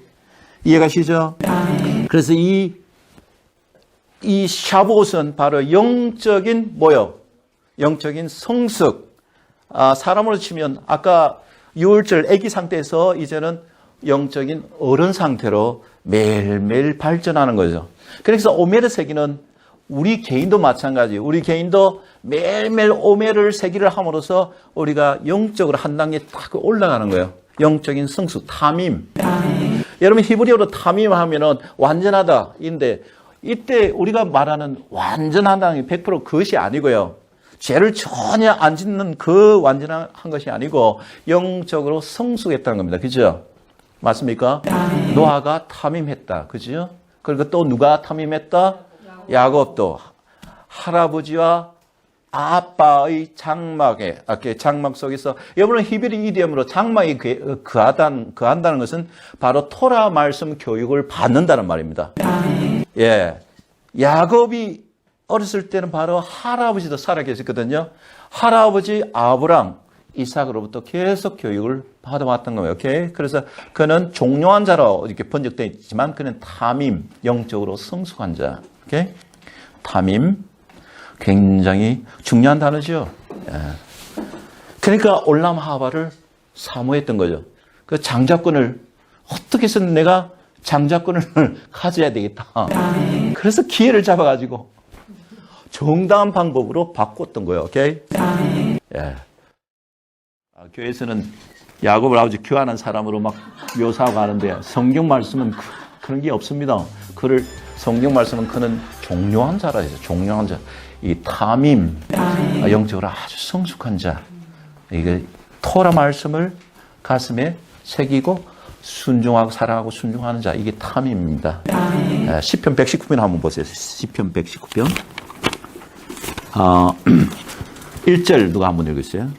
이해가시죠? 그래서 이 샤보옷은 바로 영적인 뭐요? 영적인 성숙. 사람으로 치면 아까 6월절 아기 상태에서 이제는 영적인 어른 상태로 매일매일 발전하는 거죠. 그래서 오메르 세기는 우리 개인도 마찬가지. 우리 개인도 매일매일 오메르 세기를 함으로써 우리가 영적으로 한 단계 딱 올라가는 거예요. 영적인 성숙, 탐임. 여러분 히브리어로 탐임하면은 완전하다인데 이때 우리가 말하는 완전하다는 게 100% 그것이 아니고요. 죄를 전혀 안 짓는 그 완전한 것이 아니고 영적으로 성숙했다는 겁니다. 그죠? 맞습니까? 노아가 탐임했다. 그죠? 그리고 또 누가 탐임했다? 야곱도. 할아버지와 아빠의 장막 속에서 여러분은 히브리 이디엄으로 장막이 그한다는 것은 바로 토라 말씀 교육을 받는다는 말입니다. 예. 야곱이 어렸을 때는 바로 할아버지도 살아계셨거든요. 할아버지 아브람, 이삭으로부터 계속 교육을 받아왔던 거예요. 오케이? 그래서 그는 종료한 자로 이렇게 번역되어 있지만 그는 탐임, 영적으로 성숙한 자. 오케이? 탐임. 굉장히 중요한 단어죠. 예. 그러니까 올람 하바를 사모했던 거죠. 그 장자권을 어떻게 해서는 내가 장자권을 가져야 되겠다. 그래서 기회를 잡아가지고 정당한 방법으로 바꿨던 거예요. 오케이? 예. 교회에서는 야곱을 아버지 교환한 사람으로 막 묘사하고 하는데 성경 말씀은 그런 게 없습니다. 그를 성경 말씀은 그는 종료한 자라 해서 종료한 자. 이 탐임, 영적으로 아주 성숙한 자. 이게 토라 말씀을 가슴에 새기고 순종하고 사랑하고 순종하는 자. 이게 탐임입니다. 시편 119편 한번 보세요. 시편 119편. 1절 누가 한번 읽으세요?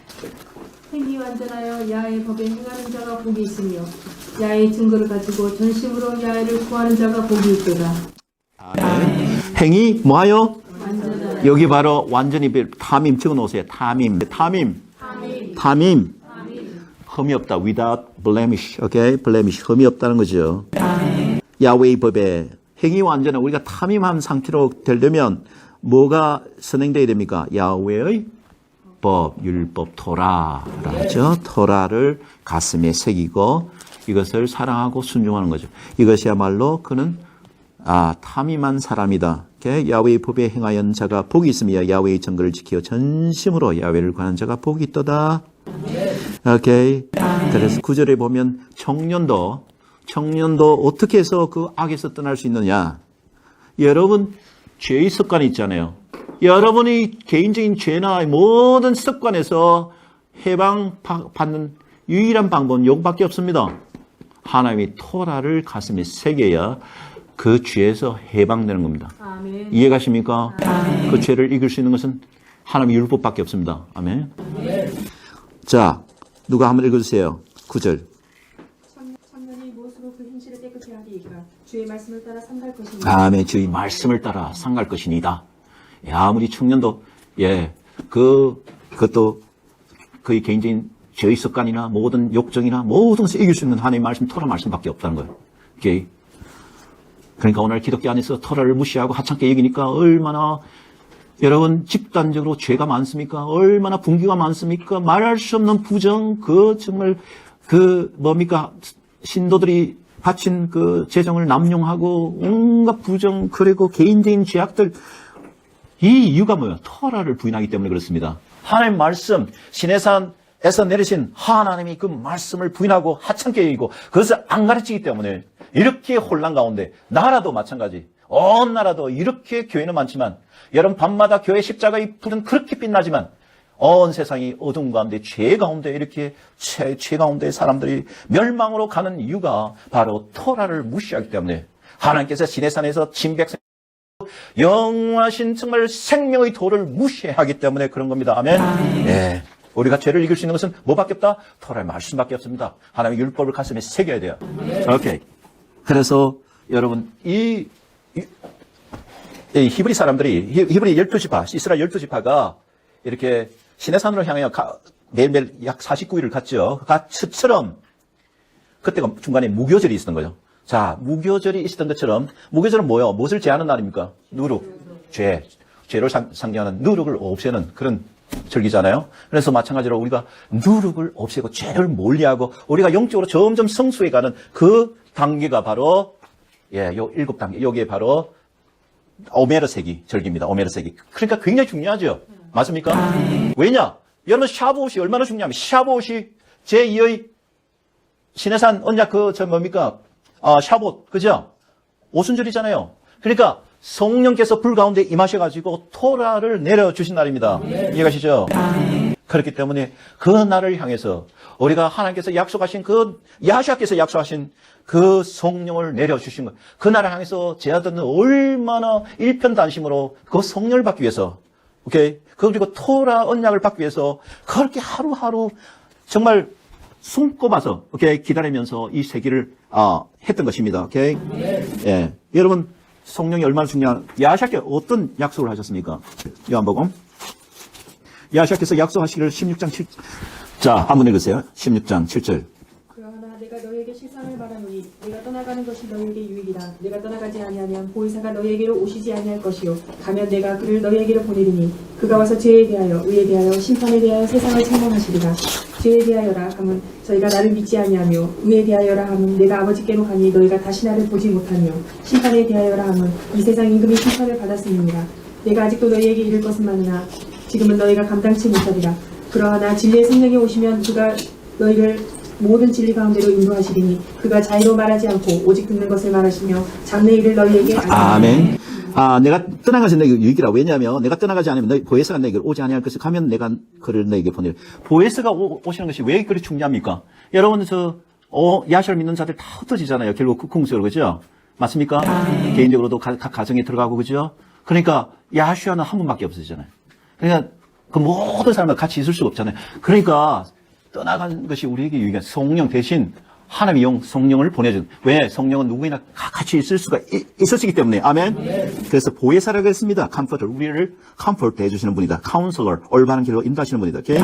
행위 완전하여 야의 법에 행하는 자가 복이 있으며 야의 증거를 가지고 전심으로 야를 구하는 자가 복이 있도다. 행위 뭐하여? 완전하여. 여기 바로 완전히 탐임 적어놓으세요. 탐임. 흠이 없다. without blemish. 오케이? blemish. 흠이 없다는 거죠. 야훼의 법에 행위 완전한 우리가 탐임한 상태로 되려면 뭐가 선행되어야 됩니까? 야훼의 법, 율법, 토라라죠. 토라를 가슴에 새기고 이것을 사랑하고 순종하는 거죠. 이것이야말로 그는 탐임한 사람이다. 야훼의 법에 행하연 자가 복이 있으며 야훼의 정거를 지켜 전심으로 야훼를 구하는 자가 복이 있도다. 오케이. 그래서 9절에 보면 청년도 어떻게 해서 그 악에서 떠날 수 있느냐. 여러분 죄의 습관이 있잖아요. 여러분이 개인적인 죄나 모든 습관에서 해방받는 유일한 방법은 요거밖에 없습니다. 하나님이 토라를 가슴에 새겨야 그 죄에서 해방되는 겁니다. 아멘. 이해가십니까? 그 죄를 이길 수 있는 것은 하나님의 율법밖에 없습니다. 아멘. 자, 누가 한번 읽어주세요. 9절. 청년이 무엇으로 그 행실을 깨끗게 하리이까 주의 말씀을 따라 삼갈 것이니라. 아멘. 주의 말씀을 따라 상갈 것이니다. 아무리 청년도 그것도 그의 개인적인 죄의 습관이나 모든 욕정이나 모든 것을 이길 수 있는 하나님의 말씀, 토라 말씀밖에 없다는 거예요. 오케이. 그러니까 오늘 기독교 안에서 토라를 무시하고 하찮게 여기니까 얼마나 여러분 집단적으로 죄가 많습니까? 얼마나 분기가 많습니까? 말할 수 없는 부정, 정말 뭡니까? 신도들이 바친 그 재정을 남용하고 온갖 부정, 그리고 개인적인 죄악들. 이 이유가 뭐예요? 토라를 부인하기 때문에 그렇습니다. 하나님 말씀, 시내산에서 내리신 하나님이 그 말씀을 부인하고 하찮게 여기고 그것을 안 가르치기 때문에 이렇게 혼란 가운데, 나라도 마찬가지. 온 나라도 이렇게 교회는 많지만 여러분 밤마다 교회 십자가의 불은 그렇게 빛나지만 온 세상이 어두운 가운데 죄 가운데 이렇게 죄 가운데 사람들이 멸망으로 가는 이유가 바로 토라를 무시하기 때문에 하나님께서 시내산에서 진백성 영원하신 정말 생명의 도를 무시하기 때문에 그런 겁니다. 아멘. 예. 우리가 죄를 이길 수 있는 것은 뭐밖에 없다? 토라의 말씀밖에 없습니다. 하나님의 율법을 가슴에 새겨야 돼요. 오케이. 그래서 여러분 이 히브리 사람들이 히브리 12지파, 이스라엘 12지파가 이렇게 시내산으로 향하여 매일매일 약 49일을 갔죠. 그처럼 그때가 중간에 무교절이 있었던 거죠. 자, 무교절이 있었던 것처럼 무교절은 뭐예요? 무엇을 제하는 날입니까? 누룩, 죄를 상징하는 누룩을 없애는 그런 절기잖아요. 그래서 마찬가지로 우리가 누룩을 없애고 죄를 멀리하고 우리가 영적으로 점점 성수해가는 그 단계가 바로 요 7단계. 여기에 바로 오메르세기 절기입니다. 오메르세기. 그러니까 굉장히 중요하죠. 맞습니까? 왜냐? 여러분 샤브옷이 얼마나 중요하면 샤브옷이 제2의 시내산 언약 뭡니까? 샤봇, 그죠? 오순절이잖아요. 그러니까 성령께서 불 가운데 임하셔가지고 토라를 내려주신 날입니다. 이해가시죠? 그렇기 때문에 그 날을 향해서 우리가 하나님께서 약속하신 야시아께서 약속하신 그 성령을 내려주신 것, 그 날을 향해서 제자들은 얼마나 일편단심으로 그 성령을 받기 위해서, 오케이? 그리고 토라 언약을 받기 위해서 그렇게 하루하루 정말 손꼽아서, 오케이? 기다리면서 이 세기를, 했던 것입니다. 오케이? 예. 여러분, 성령이 얼마나 중요한, 야시아께 어떤 약속을 하셨습니까? 요한복음. 야시아께서 약속하시기를 16장 7절. 자, 한번 읽으세요. 16장 7절. 그러나 내가 너희에게 실상을 말하노니 내가 떠나가는 것이 너희에게 유익이라. 내가 떠나가지 아니하면 보혜사가 너희에게로 오시지 아니할 것이요 가면 내가 그를 너희에게로 보내리니 그가 와서 죄에 대하여 의에 대하여 심판에 대하여 세상을 책망하시리라. 죄에 대하여라 하면 저희가 나를 믿지 아니하며 의에 대하여라 하면 내가 아버지께로 가니 너희가 다시 나를 보지 못하며 심판에 대하여라 하면 이 세상 임금이 심판을 받았음이니라. 내가 아직도 너희에게 이를 것은 많으나 지금은 너희가 감당치 못하리라. 그러하나 진리의 성령이 오시면 그가 너희를 모든 진리 가운데로 인도하시리니 그가 자의로 말하지 않고 오직 듣는 것을 말하시며 장래 일을 너희에게 아멘. 내가 떠나가지 너희에게 유익이라. 왜냐하면 내가 떠나가지 않으면 너희 보에스가 너희에게 오지 아니할 것을 가면 내가 그를 너희에게 보내리. 보에스가 오시는 것이 왜 그리 중요합니까? 여러분 야시를 믿는 자들 다 흩어지잖아요. 결국 궁수로, 그죠? 맞습니까? 개인적으로도 각 가정에 들어가고, 그죠? 그러니까 야시아는 한 분밖에 없으시잖아요. 그러니까 그 모든 사람과 같이 있을 수가 없잖아요. 그러니까 떠나간 것이 우리에게 유익한 성령 대신 하나님의 영 성령을 보내준. 왜? 성령은 누구나 같이 있을 수가 있으시기 때문에. 아멘. 그래서 보혜사라고 했습니다. 컴포터, 우리를 컴포트 해주시는 분이다. 카운슬러, 올바른 길로 인도하시는 분이다. 오케이?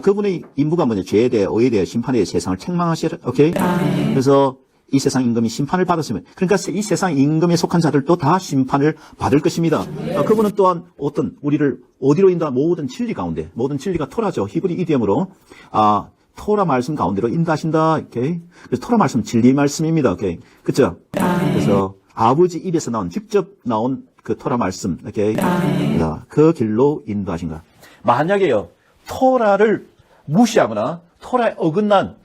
그분의 임무가 뭐냐? 죄에 대해, 의에 대해, 심판에 대해 세상을 책망하시라. 오케이? 그래서 이 세상 임금이 심판을 받았으면, 그러니까 이 세상 임금에 속한 자들도 다 심판을 받을 것입니다. 그분은 또한 우리를 어디로 인도한 모든 진리 가운데, 모든 진리가 토라죠. 히브리 이디엄으로 토라 말씀 가운데로 인도하신다. 오케이. 그래서 토라 말씀 진리 말씀입니다. 오케이. 그렇죠? 그래서 아버지 입에서 직접 나온 그 토라 말씀. 오케이. 그 길로 인도하신가. 만약에요, 토라를 무시하거나 토라에 어긋난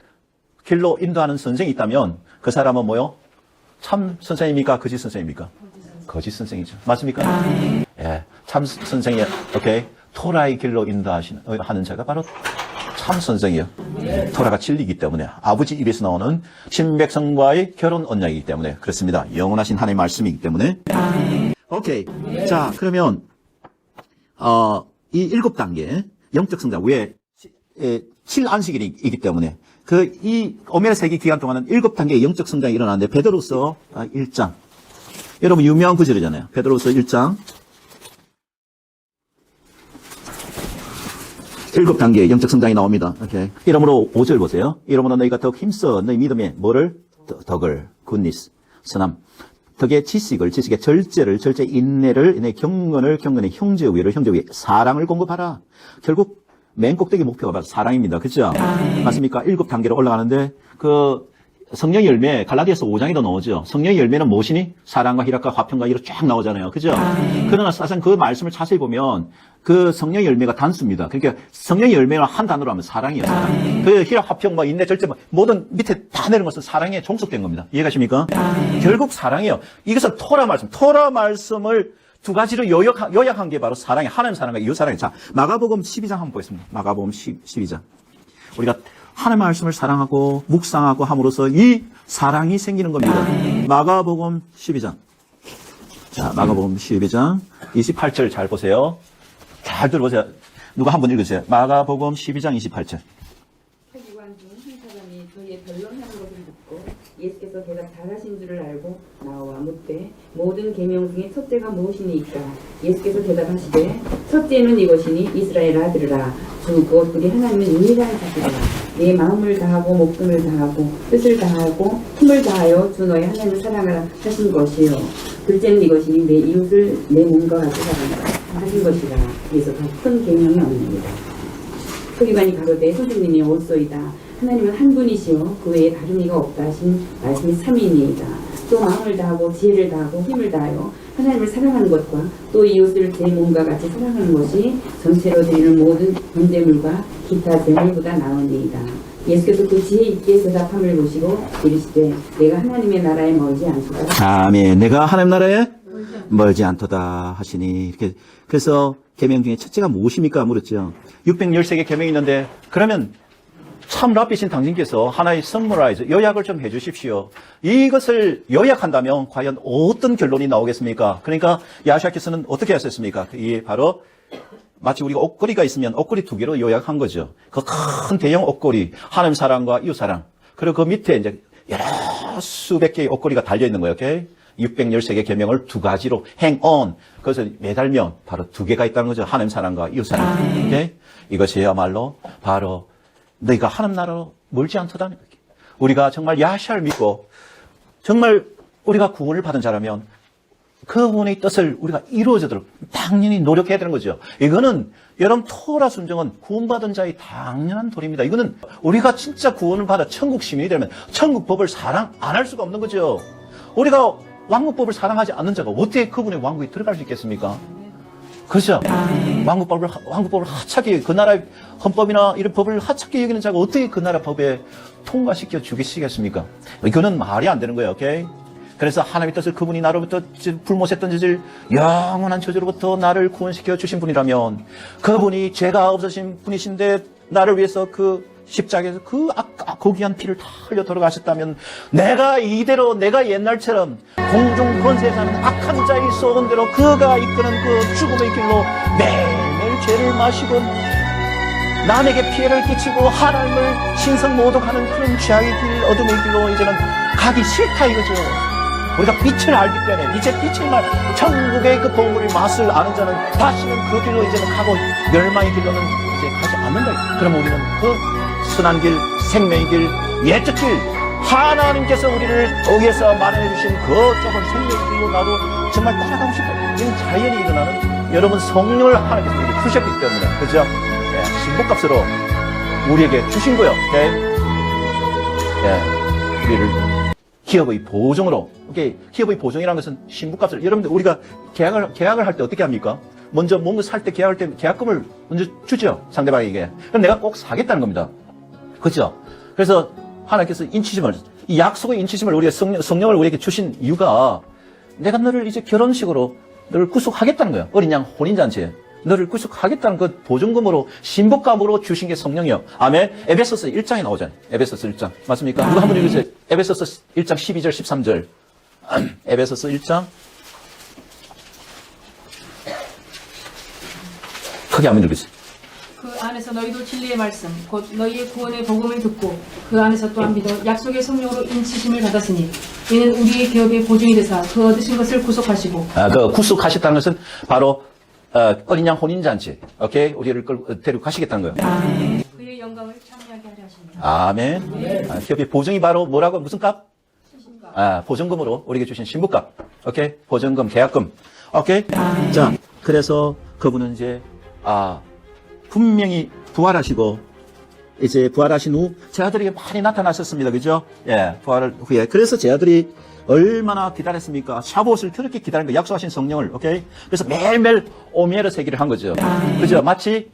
길로 인도하는 선생이 있다면 그 사람은 뭐요? 참 선생입니까? 거짓 선생입니까? 거짓 선생이죠. 맞습니까? 예. 참 선생이, 오케이. 토라의 길로 하는 자가 바로 참 선생이에요. 토라가 진리이기 때문에, 아버지 입에서 나오는 신백성과의 결혼 언약이기 때문에 그렇습니다. 영원하신 하나님의 말씀이기 때문에. 오케이. 자, 그러면 이 7단계 영적 성장, 왜 7안식일이기 때문에 이 오메라 세기 기간 동안은 7단계의 영적 성장이 일어나는데, 베드로서 1장. 여러분 유명한 구절이잖아요. 베드로서 1장. 7단계의 영적 성장이 나옵니다. 오케이. 이러므로 5절 보세요. 이러므로 너희가 더욱 힘써 너희 믿음에 뭐를? 덕을, 굿니스, 선함. 덕의 지식의 절제의 인내를, 경건의 형제의 위를, 사랑을 공급하라. 결국 맨 꼭대기 목표가 바로 사랑입니다. 그죠? 맞습니까? 7단계로 올라가는데, 성령의 열매, 갈라디아서 5장에도 나오죠. 성령의 열매는 무엇이니? 사랑과 희락과 화평과 이로 쫙 나오잖아요. 그죠? 그러나 사실 그 말씀을 자세히 보면 그 성령의 열매가 단수입니다. 그러니까 성령의 열매는 한 단어로 하면 사랑이에요. 사랑. 그 희락, 화평, 인내, 절제, 모든 밑에 다 내는 것은 사랑에 종속된 겁니다. 이해가십니까? 결국 사랑이에요. 이것은 토라 말씀을 두 가지로 요약한 게 바로 사랑이, 하나님 사랑과 이웃 사랑이. 자, 마가복음 12장 한번 보겠습니다. 마가복음 12장. 우리가 하나님의 말씀을 사랑하고 묵상하고 함으로써 이 사랑이 생기는 겁니다. 마가복음 12장. 자, 마가복음 12장 28절 잘 보세요. 잘 들어보세요. 누가 한번 읽으세요. 마가복음 12장 28절. 서기관 중 한 사람이 저희의 변론하는 것을 듣고 예수께서 대답 잘하신 줄을 알고 나와 묻되 모든 계명 중에 첫째가 무엇이니까? 예수께서 대답하시되 첫째는 이것이니 이스라엘아 들으라. 주 곧 우리 하나님은 유일한 자시라. 내 마음을 다하고 목숨을 다하고 뜻을 다하고 힘을 다하여 주 너의 하나님을 사랑하라 하신 것이요. 둘째는 이것이니 내 이웃을 내 몸과 같이 사랑하라 하신 것이라. 그래서 더 큰 계명이 없습니다. 서기관이 가로되 선생님이 옳소이다. 하나님은 한 분이시요 그 외에 다른 이가 없다 하신 말씀이 삼위이니이다. 또 마음을 다하고 지혜를 다하고 힘을 다하여 하나님을 사랑하는 것과 또 이웃을 제 몸과 같이 사랑하는 것이 전체로 드리는 모든 번제물과 기타 제물보다 나으니이다. 예수께서 그 지혜 있게 대답함을 보시고 이르시되 내가 하나님의 나라에 멀지 않도다. 아멘. 내가 하나님 나라에 멀지 않도다 하시니. 이렇게. 그래서 계명 중에 첫째가 무엇입니까? 물었죠. 613개 계명이 있는데, 그러면 참 랍비신 당신께서 하나의 서머라이즈, 요약을 좀 해주십시오. 이것을 요약한다면 과연 어떤 결론이 나오겠습니까? 그러니까 야시아께서는 어떻게 하셨습니까? 이 바로 마치 우리가 옷걸이가 있으면 옷걸이 2개로 요약한 거죠. 그 큰 대형 옷걸이, 하나님 사랑과 이웃 사랑. 그리고 그 밑에 이제 여러 수백 개의 옷걸이가 달려 있는 거예요. 오케이? 613개 계명을 2가지로 hang on. 그래서 매달면 바로 2개가 있다는 거죠. 하나님 사랑과 이웃 사랑. 오케이? 이것이야말로 바로 너희가 하나님 나라로 멀지 않다는 거예요. 우리가 정말 야시아를 믿고 정말 우리가 구원을 받은 자라면 그분의 뜻을 우리가 이루어지도록 당연히 노력해야 되는 거죠. 이거는 여러분 토라 순종은 구원받은 자의 당연한 도리입니다. 이거는 우리가 진짜 구원을 받아 천국 시민이 되면 천국 법을 사랑 안 할 수가 없는 거죠. 우리가 왕국법을 사랑하지 않는 자가 어떻게 그분의 왕국에 들어갈 수 있겠습니까? 그렇죠? 왕국법을 하찮게, 그 나라의 헌법이나 이런 법을 하찮게 여기는 자가 어떻게 그 나라 법에 통과시켜 주시겠습니까? 이거는 말이 안 되는 거예요, 오케이? 그래서 하나님의 뜻을 그분이 나로부터 불못했던 짓을 영원한 저주로부터 나를 구원시켜 주신 분이라면 그분이 죄가 없으신 분이신데 나를 위해서 그 십자가에서 그 고귀한 피를 다 흘려 돌아가셨다면 내가 이대로 내가 옛날처럼 공중 권세에 사는 악한 자의 소원대로 그가 이끄는 그 죽음의 길로 매일매일 죄를 마시고 남에게 피해를 끼치고 하나님을 신성모독하는 그런 죄악의 길, 어둠의 길로 이제는 가기 싫다 이거죠. 우리가 빛을 알기 때문에 이제 빛을 말 천국의 그 보물의 맛을 아는 자는 다시는 그 길로 이제는 가고 멸망의 길로는 이제 가지 않는다. 그럼 우리는 그 선한 길, 생명의 길, 옛적 길, 하나님께서 우리를 위해서 마련해 주신 그 좁은 생명의 길로 나도 정말 따라가고 싶어요. 이건 자연히 일어나는 여러분 성령을 하나님께서 우리에게 주셨기 때문에 그죠? 예, 신부값으로 우리에게 주신 거예요. 오케이? 예, 우리를 기업의 보증으로, 오케이. 기업의 보증이라는 것은 신부값을, 여러분들, 우리가 계약을 할 때 어떻게 합니까? 먼저 뭔가 살 때 계약할 때 계약금을 먼저 주죠. 상대방에게. 그럼 내가 꼭 사겠다는 겁니다. 그죠? 그래서 하나님께서 인치심을, 이 약속의 인치심을 우리가 성령을 우리에게 주신 이유가 내가 너를 이제 결혼식으로 너를 구속하겠다는 거예요. 어린 양 혼인잔치에. 너를 구속하겠다는 그 보증금으로 신부감으로 주신 게 성령이요. 아멘. 에베소서 1장에 나오잖아요. 에베소서 1장. 맞습니까? 누가 한번 읽으세요. 에베소서 1장 12절 13절. 에베소서 1장. 크게 한번 읽으세요. 그 안에서 너희도 진리의 말씀 곧 너희의 구원의 복음을 듣고 그 안에서 또한 믿어 약속의 성령으로 인치심을 받았으니 이는 우리의 기업의 보증이 되사 그 얻으신 것을 구속하시고 그 구속하셨다는 것은 바로 어린 양 혼인잔치, 오케이? 우리를 데리고 가시겠다는 거예요. 그의 영광을 찬미하게 하려 하십니다. 아멘. 기업의 보증이 바로 뭐라고, 무슨 값? 보증금으로 우리에게 주신 신부값, 오케이? 보증금, 계약금, 오케이? 자, 그래서 그분은 이제, 분명히 부활하시고, 이제 부활하신 후 제 아들에게 많이 나타나셨습니다. 그죠? 예, 부활 후에. 그래서 제 아들이 얼마나 기다렸습니까? 샤봇을 그렇게 기다린 거, 약속하신 성령을, 오케이? 그래서 매일매일 오메르 세기를 한 거죠. 그죠? 마치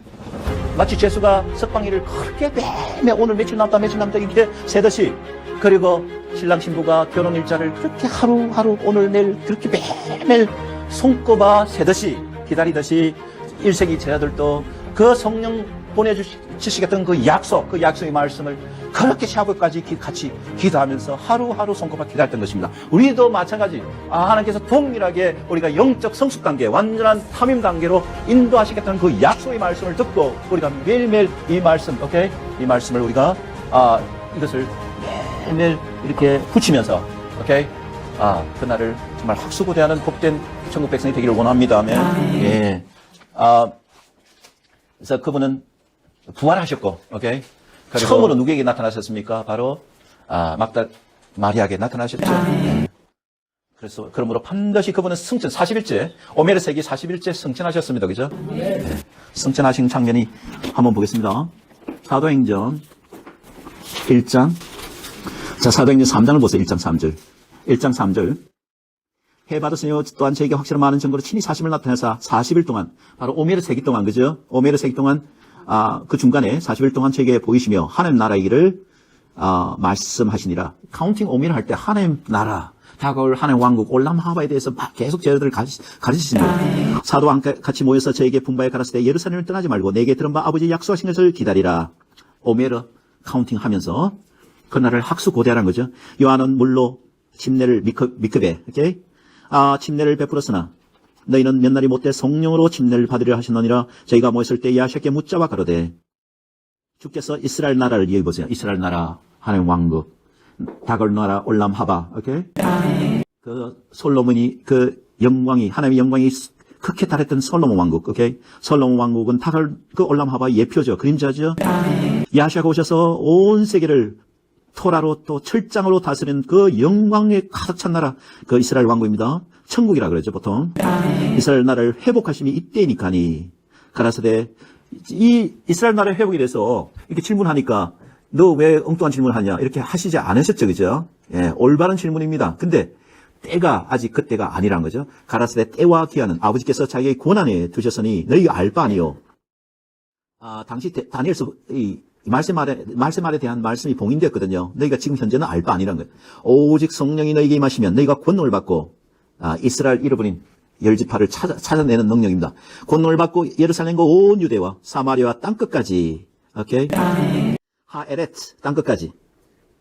제수가 석방일을 그렇게 매일매일 오늘 며칠 남다 이렇게 세듯이, 그리고 신랑 신부가 결혼 일자를 그렇게 하루하루 오늘 내일 그렇게 매일매일 손꼽아 세듯이 기다리듯이 1세기 제 아들도 그 성령 보내주시겠던 그 약속의 말씀을 그렇게 샤브까지 같이 기도하면서 하루하루 손꼽아 기다렸던 것입니다. 우리도 마찬가지, 하나님께서 동일하게 우리가 영적 성숙 단계, 완전한 탐임 단계로 인도하시겠다는 그 약속의 말씀을 듣고 우리가 매일매일 이 말씀, 오케이? 이 말씀을 우리가, 이것을 매일매일 이렇게 붙이면서, 오케이? 그날을 정말 학수고대하는 복된 천국 백성이 되기를 원합니다. 아멘. 예. 그래서 그분은 부활하셨고, 오케이? 처음으로 누구에게 나타나셨습니까? 바로, 마리아에게 나타나셨죠. 네. 그래서, 그러므로 반드시 그분은 승천, 40일째, 오메르 세기 40일째 승천하셨습니다. 그죠? 네. 승천하신 장면이 한번 보겠습니다. 사도행전 1장. 자, 사도행전 3장을 보세요. 1장 3절. 1장 3절. 해 받으시며 또한 저에게 확실한 많은 증거로 친히 사심을 나타내사 40일 동안, 바로 오메르 세기 동안, 그죠? 오메르 세기 동안, 그 중간에 40일 동안 저에게 보이시며 하나님 나라의 길을 말씀하시니라. 카운팅 오메르 할 때 하나님 나라, 다가올 하나님 왕국, 올람하바에 대해서 계속 저희들을 가르치십니다. 사도와 같이 모여서 저에게 분바에 가라사대 예루살렘을 떠나지 말고 내게 들은 바 아버지 약속하신 것을 기다리라. 오메르 카운팅 하면서 그날을 학수고대하라는 거죠. 요한은 물로 침례를 미크베, 오케이? 침례를 베풀었으나 너희는 몇 날이 못돼 성령으로 침례를 받으려 하시느니라. 저희가 모였을 때 야시에게 묻자와 가로되 주께서 이스라엘 나라를 여기 보세요. 이스라엘 나라, 하나님 왕국, 다가올 나라 올람하바, 오케이? 그 솔로몬이 그 영광이, 하나님의 영광이 극히 달했던 솔로몬 왕국, 오케이? 솔로몬 왕국은 다가올 그 올람하바의 예표죠. 그림자죠. 야시아가 오셔서 온 세계를 토라로 또 철장으로 다스리는 그 영광에 가득 찬 나라, 그 이스라엘 왕국입니다. 천국이라 그러죠, 보통. 이스라엘 나라를 회복하심이 이때니까니. 가라사대, 이 이스라엘 나라의 회복에 대해서 이렇게 질문하니까 너 왜 엉뚱한 질문을 하냐 이렇게 하시지 않으셨죠, 그죠? 예, 올바른 질문입니다. 근데 때가 아직 그때가 아니란 거죠. 가라사대 때와 기한은 아버지께서 자기의 권한에 두셨으니 너희가 알 바 아니요. 당시 다니엘서 이 말세 말에 대한 말씀이 봉인되었거든요. 너희가 지금 현재는 알 바 아니란 거예요. 오직 성령이 너희에게 임하시면 너희가 권능을 받고 이스라엘 잃어버린 열지파를 찾아내는 능력입니다. 권능을 받고 예루살렘과 온 유대와 사마리아와 땅끝까지 오케이? 하에렛 땅끝까지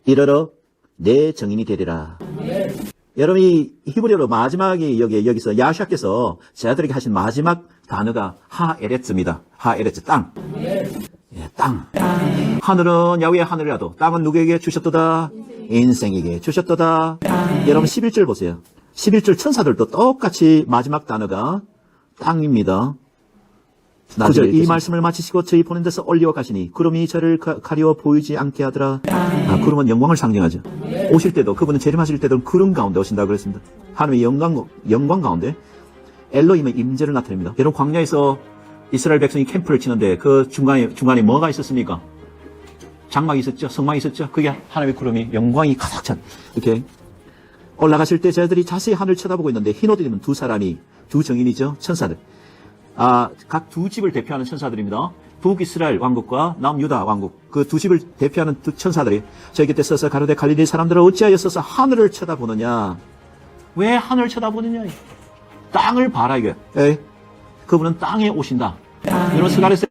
이르러 내 증인이 되리라. 여러분이 히브리어로 마지막에 여기서 야샤께서 제자들에게 하신 마지막 단어가 하에렛입니다. 하에렛 땅. 예, 땅. 하늘은 야훼의 하늘이라도 땅은 누구에게 주셨도다? 인생에게 주셨도다. 여러분 11절 보세요. 11절 천사들도 똑같이 마지막 단어가 땅입니다. 9절 이 말씀을 마치시고 저희 보낸 데서 올리어 가시니 구름이 저를 가리워 보이지 않게 하더라. 구름은 영광을 상징하죠. 오실 때도 그분은 재림하실 때도 구름 가운데 오신다고 그랬습니다. 하나님의 영광 가운데 엘로힘의 임재를 나타냅니다. 여러분 광야에서 이스라엘 백성이 캠프를 치는데 그 중간에 뭐가 있었습니까? 장막이 있었죠. 성막이 있었죠. 그게 하나님의 구름이 영광이 가득 찬 이렇게 올라가실 때 저희들이 자세히 하늘을 쳐다보고 있는데 흰 옷을 입은 두 사람이 두 정인이죠. 천사들. 각 두 집을 대표하는 천사들입니다. 북이스라엘 왕국과 남유다 왕국 그 두 집을 대표하는 두 천사들이 저희 곁에 서서 가로되 갈릴리 사람들은 어찌하여 서서 하늘을 쳐다보느냐. 왜 하늘을 쳐다보느냐. 땅을 봐라 이게. 그분은 땅에 오신다. 여러분 스가랴서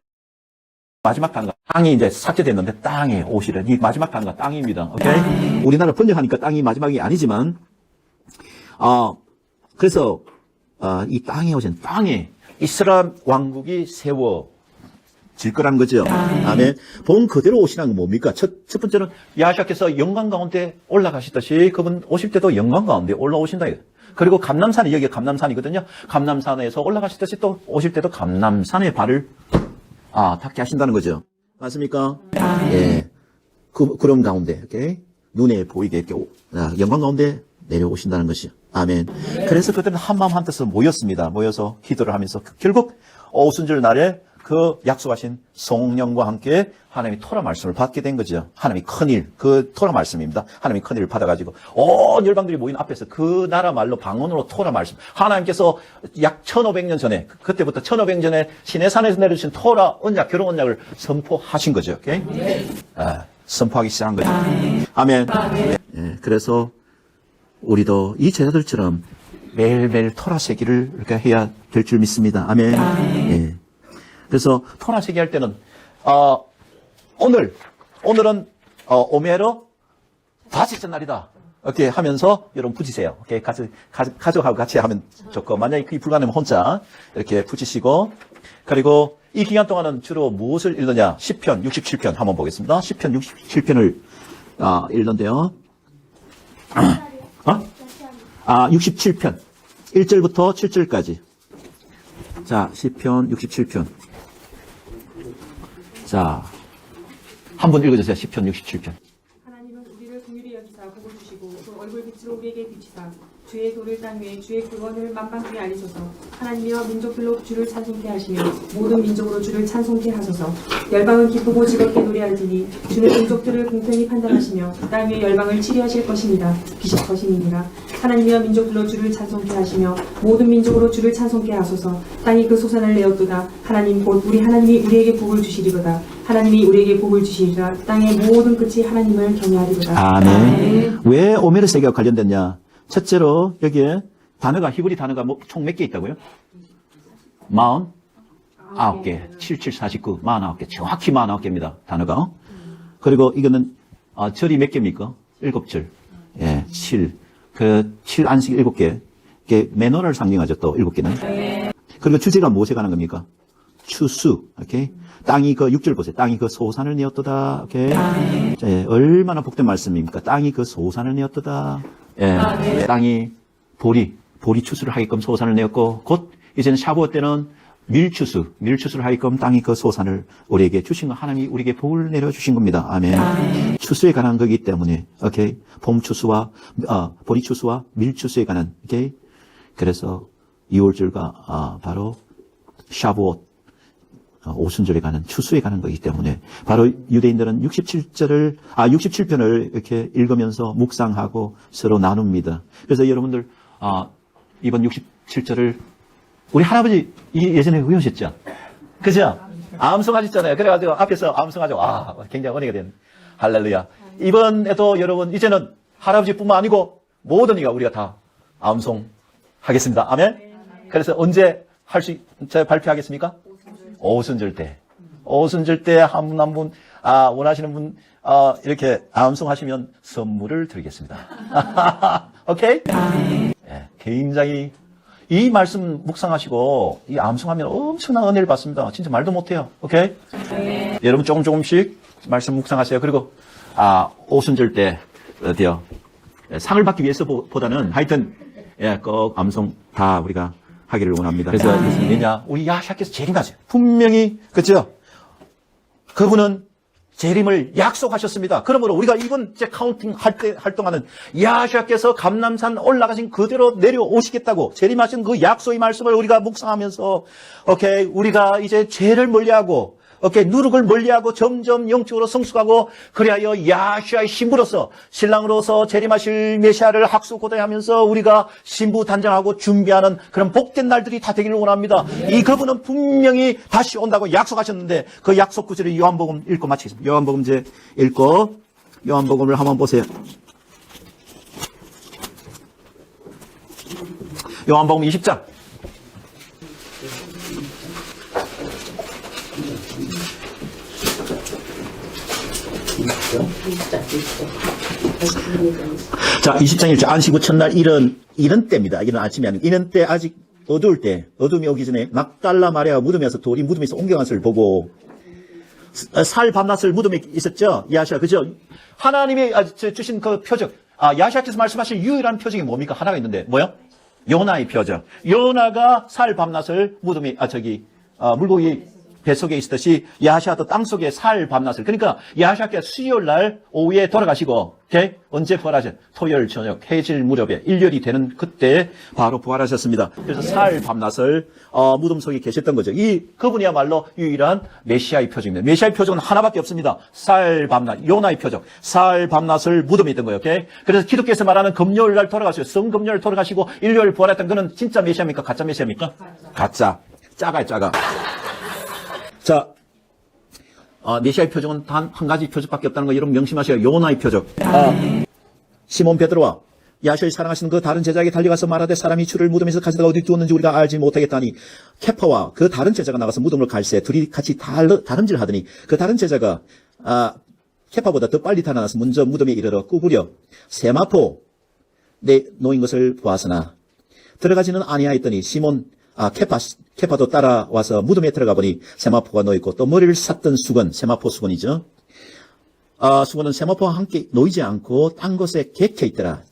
마지막 단어가 땅이 이제 삭제됐는데 땅에 오시래. 이 마지막 단어가 땅입니다. 오케이? 우리나라 번역하니까 땅이 마지막이 아니지만 그래서 이 땅에 오신 땅에 이스라엘 왕국이 세워질 거라는 거죠. 아멘. 본 그대로 오시라는 건 뭡니까? 첫 번째는 야샤께서 영광 가운데 올라가시듯이 그분 오실 때도 영광 가운데 올라오신다. 그리고 감람산이 여기가 감람산이거든요. 감람산에서 올라가시듯이 또 오실 때도 감람산에 발을 닿게 하신다는 거죠. 맞습니까? 예. 구름 가운데 이렇게 눈에 보이게 이렇게 영광 가운데 내려오신다는 것이요. 아멘. 그래서 그들은 한마음 한뜻으로 모였습니다. 모여서 기도를 하면서 결국 오순절 날에 그 약속하신 성령과 함께 하나님이 토라 말씀을 받게 된 거죠. 하나님이 큰일, 그 토라 말씀입니다. 하나님이 큰일을 받아가지고 온 열방들이 모인 앞에서 그 나라 말로 방언으로 토라 말씀. 하나님께서 약 1500년 전에 그때부터 1500년 전에 시내산에서 내려주신 토라 언약, 결혼 언약을 선포하신 거죠. 오케이? 선포하기 시작한 거죠. 아멘. 예, 그래서 우리도 이 제자들처럼 매일매일 토라 세기를 이렇게 해야 될 줄 믿습니다. 아멘. 예. 그래서 토라 세기 할 때는 오늘은 오메로 다섯째 날이다. 이렇게 하면서 여러분 붙이세요. 이렇게 가족하고 같이 하면 좋고 만약에 그게 불가능하면 혼자 이렇게 붙이시고 그리고 이 기간 동안은 주로 무엇을 읽느냐? 시편 67편 한번 보겠습니다. 시편 67편을 읽는데요. 67편 1절부터 7절까지. 자, 시편 67편. 자, 한번 읽어주세요. 시편 67편. 하나님은 우리를 긍휼히 여기사 복을 주시고 그 얼굴 빛으로 우리에게 비치사 주의 도를 땅 위에 주의 구원을 만방중에 알리소서. 하나님이여 민족들로 주를 찬송케 하시며 모든 민족으로 주를 찬송케 하소서. 열방은 기쁘고 즐겁게 노래할지니 주는 민족들을 공평히 판단하시며 땅 위에 열방을 치리하실 것입니다. 하나님이여 민족들로 주를 찬송케 하시며 모든 민족으로 주를 찬송케 하소서. 땅이 그 소산을 내었도다. 하나님 곧 우리 하나님이 우리에게 복을 주시리로다. 하나님이 우리에게 복을 주시리라. 땅의 모든 끝이 하나님을 경외하리로다. 아멘. 왜 오메르 세계와 관련됐냐? 첫째로 여기에 히브리 단어가 총 몇 개 있다고요? 49개, 77, 49, 49개, 정확히 49개입니다. 단어가. 그리고 이거는 절이 몇 개입니까? 7절. 예, 7. 7 안식 7개. 이게 매너를 상징하죠. 또 7개는. 그리고 주제가 무엇에 관한 겁니까? 추수. 오케이. 땅이 6절 보세요. 땅이 그 소산을 내었도다. 오케이. 예, 얼마나 복된 말씀입니까? 땅이 그 소산을 내었도다. 예, 땅이 보리 추수를 하게끔 소산을 내었고, 곧 이제는 샤부어 때는 밀추수를 하게끔 땅이 그 소산을 우리에게 주신 거, 하나님이 우리에게 복을 내려주신 겁니다. 아멘. 추수에 관한 거기 때문에, 오케이. 보리 추수와 밀추수에 관한, 오케이. 그래서 2월절과 바로 샤부어 오순절에 가는 추수에 가는 거기 때문에 바로 유대인들은 67편을 이렇게 읽으면서 묵상하고 서로 나눕니다. 그래서 여러분들 이번 67절을 우리 할아버지 예전에 외우셨죠? 그죠? 암송하셨잖아요. 그래가지고 앞에서 암송하죠. 굉장히 은혜가 된. 할렐루야. 이번에도 여러분, 이제는 할아버지뿐만 아니고 모든 이가 우리가 다 암송하겠습니다. 아멘? 그래서 언제 발표하겠습니까? 오순절 때. 오순절 때 한 분 한 분, 원하시는 분, 이렇게 암송하시면 선물을 드리겠습니다. 오케이? 네, 굉장히 이 말씀 묵상하시고 이 암송하면 엄청난 은혜를 받습니다. 진짜 말도 못해요. 오케이? 여러분 조금씩 말씀 묵상하세요. 그리고 오순절 때 어때요? 상을 받기 위해서보다는 하여튼 꼭 암송 다 우리가 하기를 원합니다. 그래서 무슨 일이냐? 우리 야샤께서 재림하세요. 분명히 그렇죠? 그분은 재림을 약속하셨습니다. 그러므로 우리가 이번 제 카운팅 할 때 활동하는 야샤께서 감람산 올라가신 그대로 내려오시겠다고 재림하신 그 약속의 말씀을 우리가 묵상하면서 오케이 우리가 이제 죄를 멀리하고 오케이 누룩을 멀리하고 점점 영적으로 성숙하고 그리하여 야샤의 신부로서 신랑으로서 재림하실 메시아를 학수고대하면서 우리가 신부 단장하고 준비하는 그런 복된 날들이 다 되기를 원합니다. 이 그분은 분명히 다시 온다고 약속하셨는데 그 약속 구절을 요한복음 읽고 마치겠습니다. 요한복음 이제 읽고 요한복음을 한번 보세요. 요한복음 20장. 자, 20장 1절. 안식 후 첫날 이른 때입니다. 이른 아침이 아니고 이른 때 아직 어두울 때 어둠이 오기 전에 막달라 마리아가 무덤에서 돌이 무덤에서 옮겨간 것을 보고 살 밤낮을 무덤에 있었죠. 야샤 그죠? 하나님이 주신 그 표적. 야샤께서 말씀하신 유일한 표적이 뭡니까? 하나가 있는데 뭐요? 요나의 표적. 요나가 살 밤낮을 무덤에 물고기 뱃속에 있었듯이 야샤도 땅속에 살 밤낮을 그러니까 야샤께서 수요일 날 오후에 돌아가시고 오케이? 언제 부활하셨어요? 토요일 저녁 해질 무렵에 일요일이 되는 그때 바로 부활하셨습니다. 그래서 살 밤낮을 무덤 속에 계셨던 거죠. 이 그분이야말로 유일한 메시아의 표적입니다. 메시아의 표적은 하나밖에 없습니다. 살 밤낮 요나의 표적 살 밤낮을 무덤에 있던 거예요. 오케이? 그래서 기독교에서 말하는 금요일 날 돌아가시고 성금요일 돌아가시고 일요일 부활했던 그는 진짜 메시아입니까? 가짜 메시아입니까? 가짜 작아요 작아. 자, 메시아의 표적은 단 한 가지 표적밖에 없다는 거 여러분 명심하셔요. 요나의 표적. 시몬 베드로와 야샤를 사랑하시는 그 다른 제자에게 달려가서 말하되 사람이 주를 무덤에서 가져다가 어디 두었는지 우리가 알지 못하겠다니 케파와 그 다른 제자가 나가서 무덤을 갈새 둘이 같이 다름질하더니 그 다른 제자가 케파보다 더 빨리 달아나서 먼저 무덤에 이르러 구부려 세마포 내 놓인 것을 보았으나 들어가지는 아니하였더니 시몬 케파도 따라와서 무덤에 들어가 보니 세마포가 놓여있고 또 머리를 쌌던 수건, 세마포 수건이죠. 수건은 세마포와 함께 놓이지 않고 딴 곳에 객혀 있더라.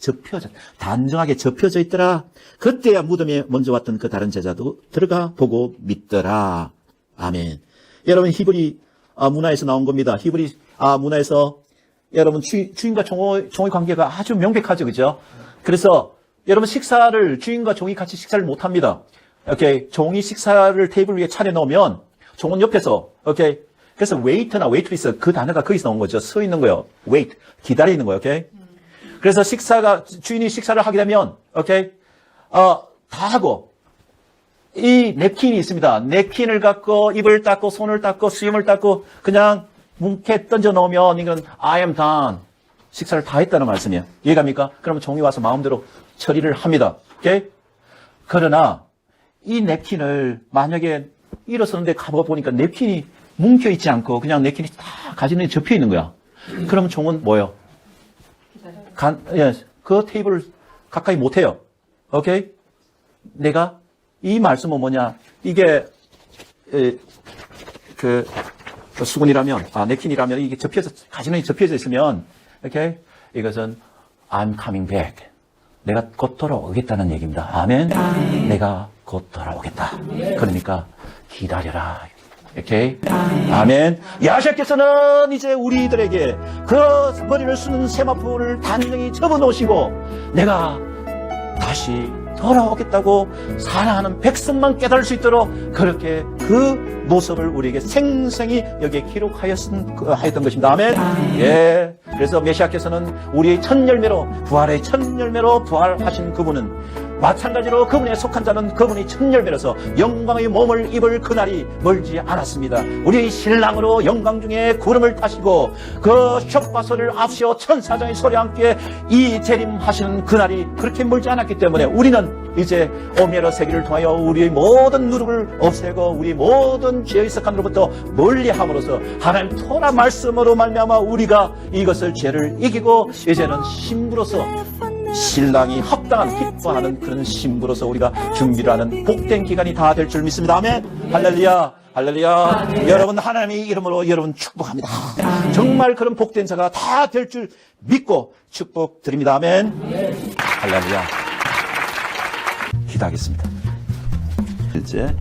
단정하게 접혀져 있더라. 그때야 무덤에 먼저 왔던 그 다른 제자도 들어가 보고 믿더라. 아멘. 여러분 히브리 문화에서 나온 겁니다. 히브리 문화에서 여러분 주인과 종의 관계가 아주 명백하죠. 그죠? 그래서 여러분 주인과 종이 같이 식사를 못 합니다. 오케이. 종이 식사를 테이블 위에 차려놓으면 종은 옆에서 오케이. 그래서 웨이터나 웨이트리스 그 단어가 거기서 나온 거죠. 서 있는 거예요. 웨이트 기다리는 거예요. 오케이. 그래서 주인이 식사를 하게 되면 오케이. 다 하고 이 냅킨이 있습니다. 냅킨을 갖고 입을 닦고 손을 닦고 수염을 닦고 그냥 뭉게 던져 놓으면 이건 I am done. 식사를 다 했다는 말씀이에요. 이해갑니까? 그러면 종이 와서 마음대로 처리를 합니다. 오케이. 그러나 이 냅킨을 만약에 일어섰는데 가보니까 냅킨이 뭉켜있지 않고 그냥 냅킨이 다 가지런히 접혀있는 거야. 그러면 종은 뭐예요? 그 테이블을 가까이 못해요. 오케이? 내가 이 말씀은 뭐냐? 이게 그 수건이라면 냅킨이라면 이게 가지런히 접혀져 있으면 오케이? 이것은 I'm coming back. 내가 곧 돌아오겠다는 얘기입니다. 아멘. 내가 곧 돌아오겠다. 그러니까 기다려라. 오케이? 아멘. 야샤께서는 이제 우리들에게 그 머리를 쓰는 세마포를 단정히 접어놓으시고 내가 다시 돌아오겠다고 사랑하는 백성만 깨달을 수 있도록 그렇게 그 모습을 우리에게 생생히 여기에 기록하였던 것입니다. 아멘. 예. 그래서 메시아께서는 우리의 첫 열매로 부활의 첫 열매로 부활하신 그분은 마찬가지로 그분에 속한 자는 그분이 첫 열매로서 영광의 몸을 입을 그날이 멀지 않았습니다. 우리 신랑으로 영광 중에 구름을 타시고 그 셔파소를 앞세워 천사장의 소리와 함께 이 재림하시는 그날이 그렇게 멀지 않았기 때문에 우리는 이제 오메로 세기를 통하여 우리의 모든 누룩을 없애고 우리 모든 죄의 습관으로부터 멀리함으로써 하나님 토라 말씀으로 말미암아 우리가 이것을 죄를 이기고 이제는 신부로서 신랑이 합당한 기뻐하는 그런 신부로서 우리가 준비를 하는 복된 기간이 다 될 줄 믿습니다. 아멘. 할렐루야. 할렐루야. 여러분 하나님의 이름으로 여러분 축복합니다. 정말 그런 복된 자가 다 될 줄 믿고 축복드립니다. 아멘. 할렐루야. 기도하겠습니다. 이제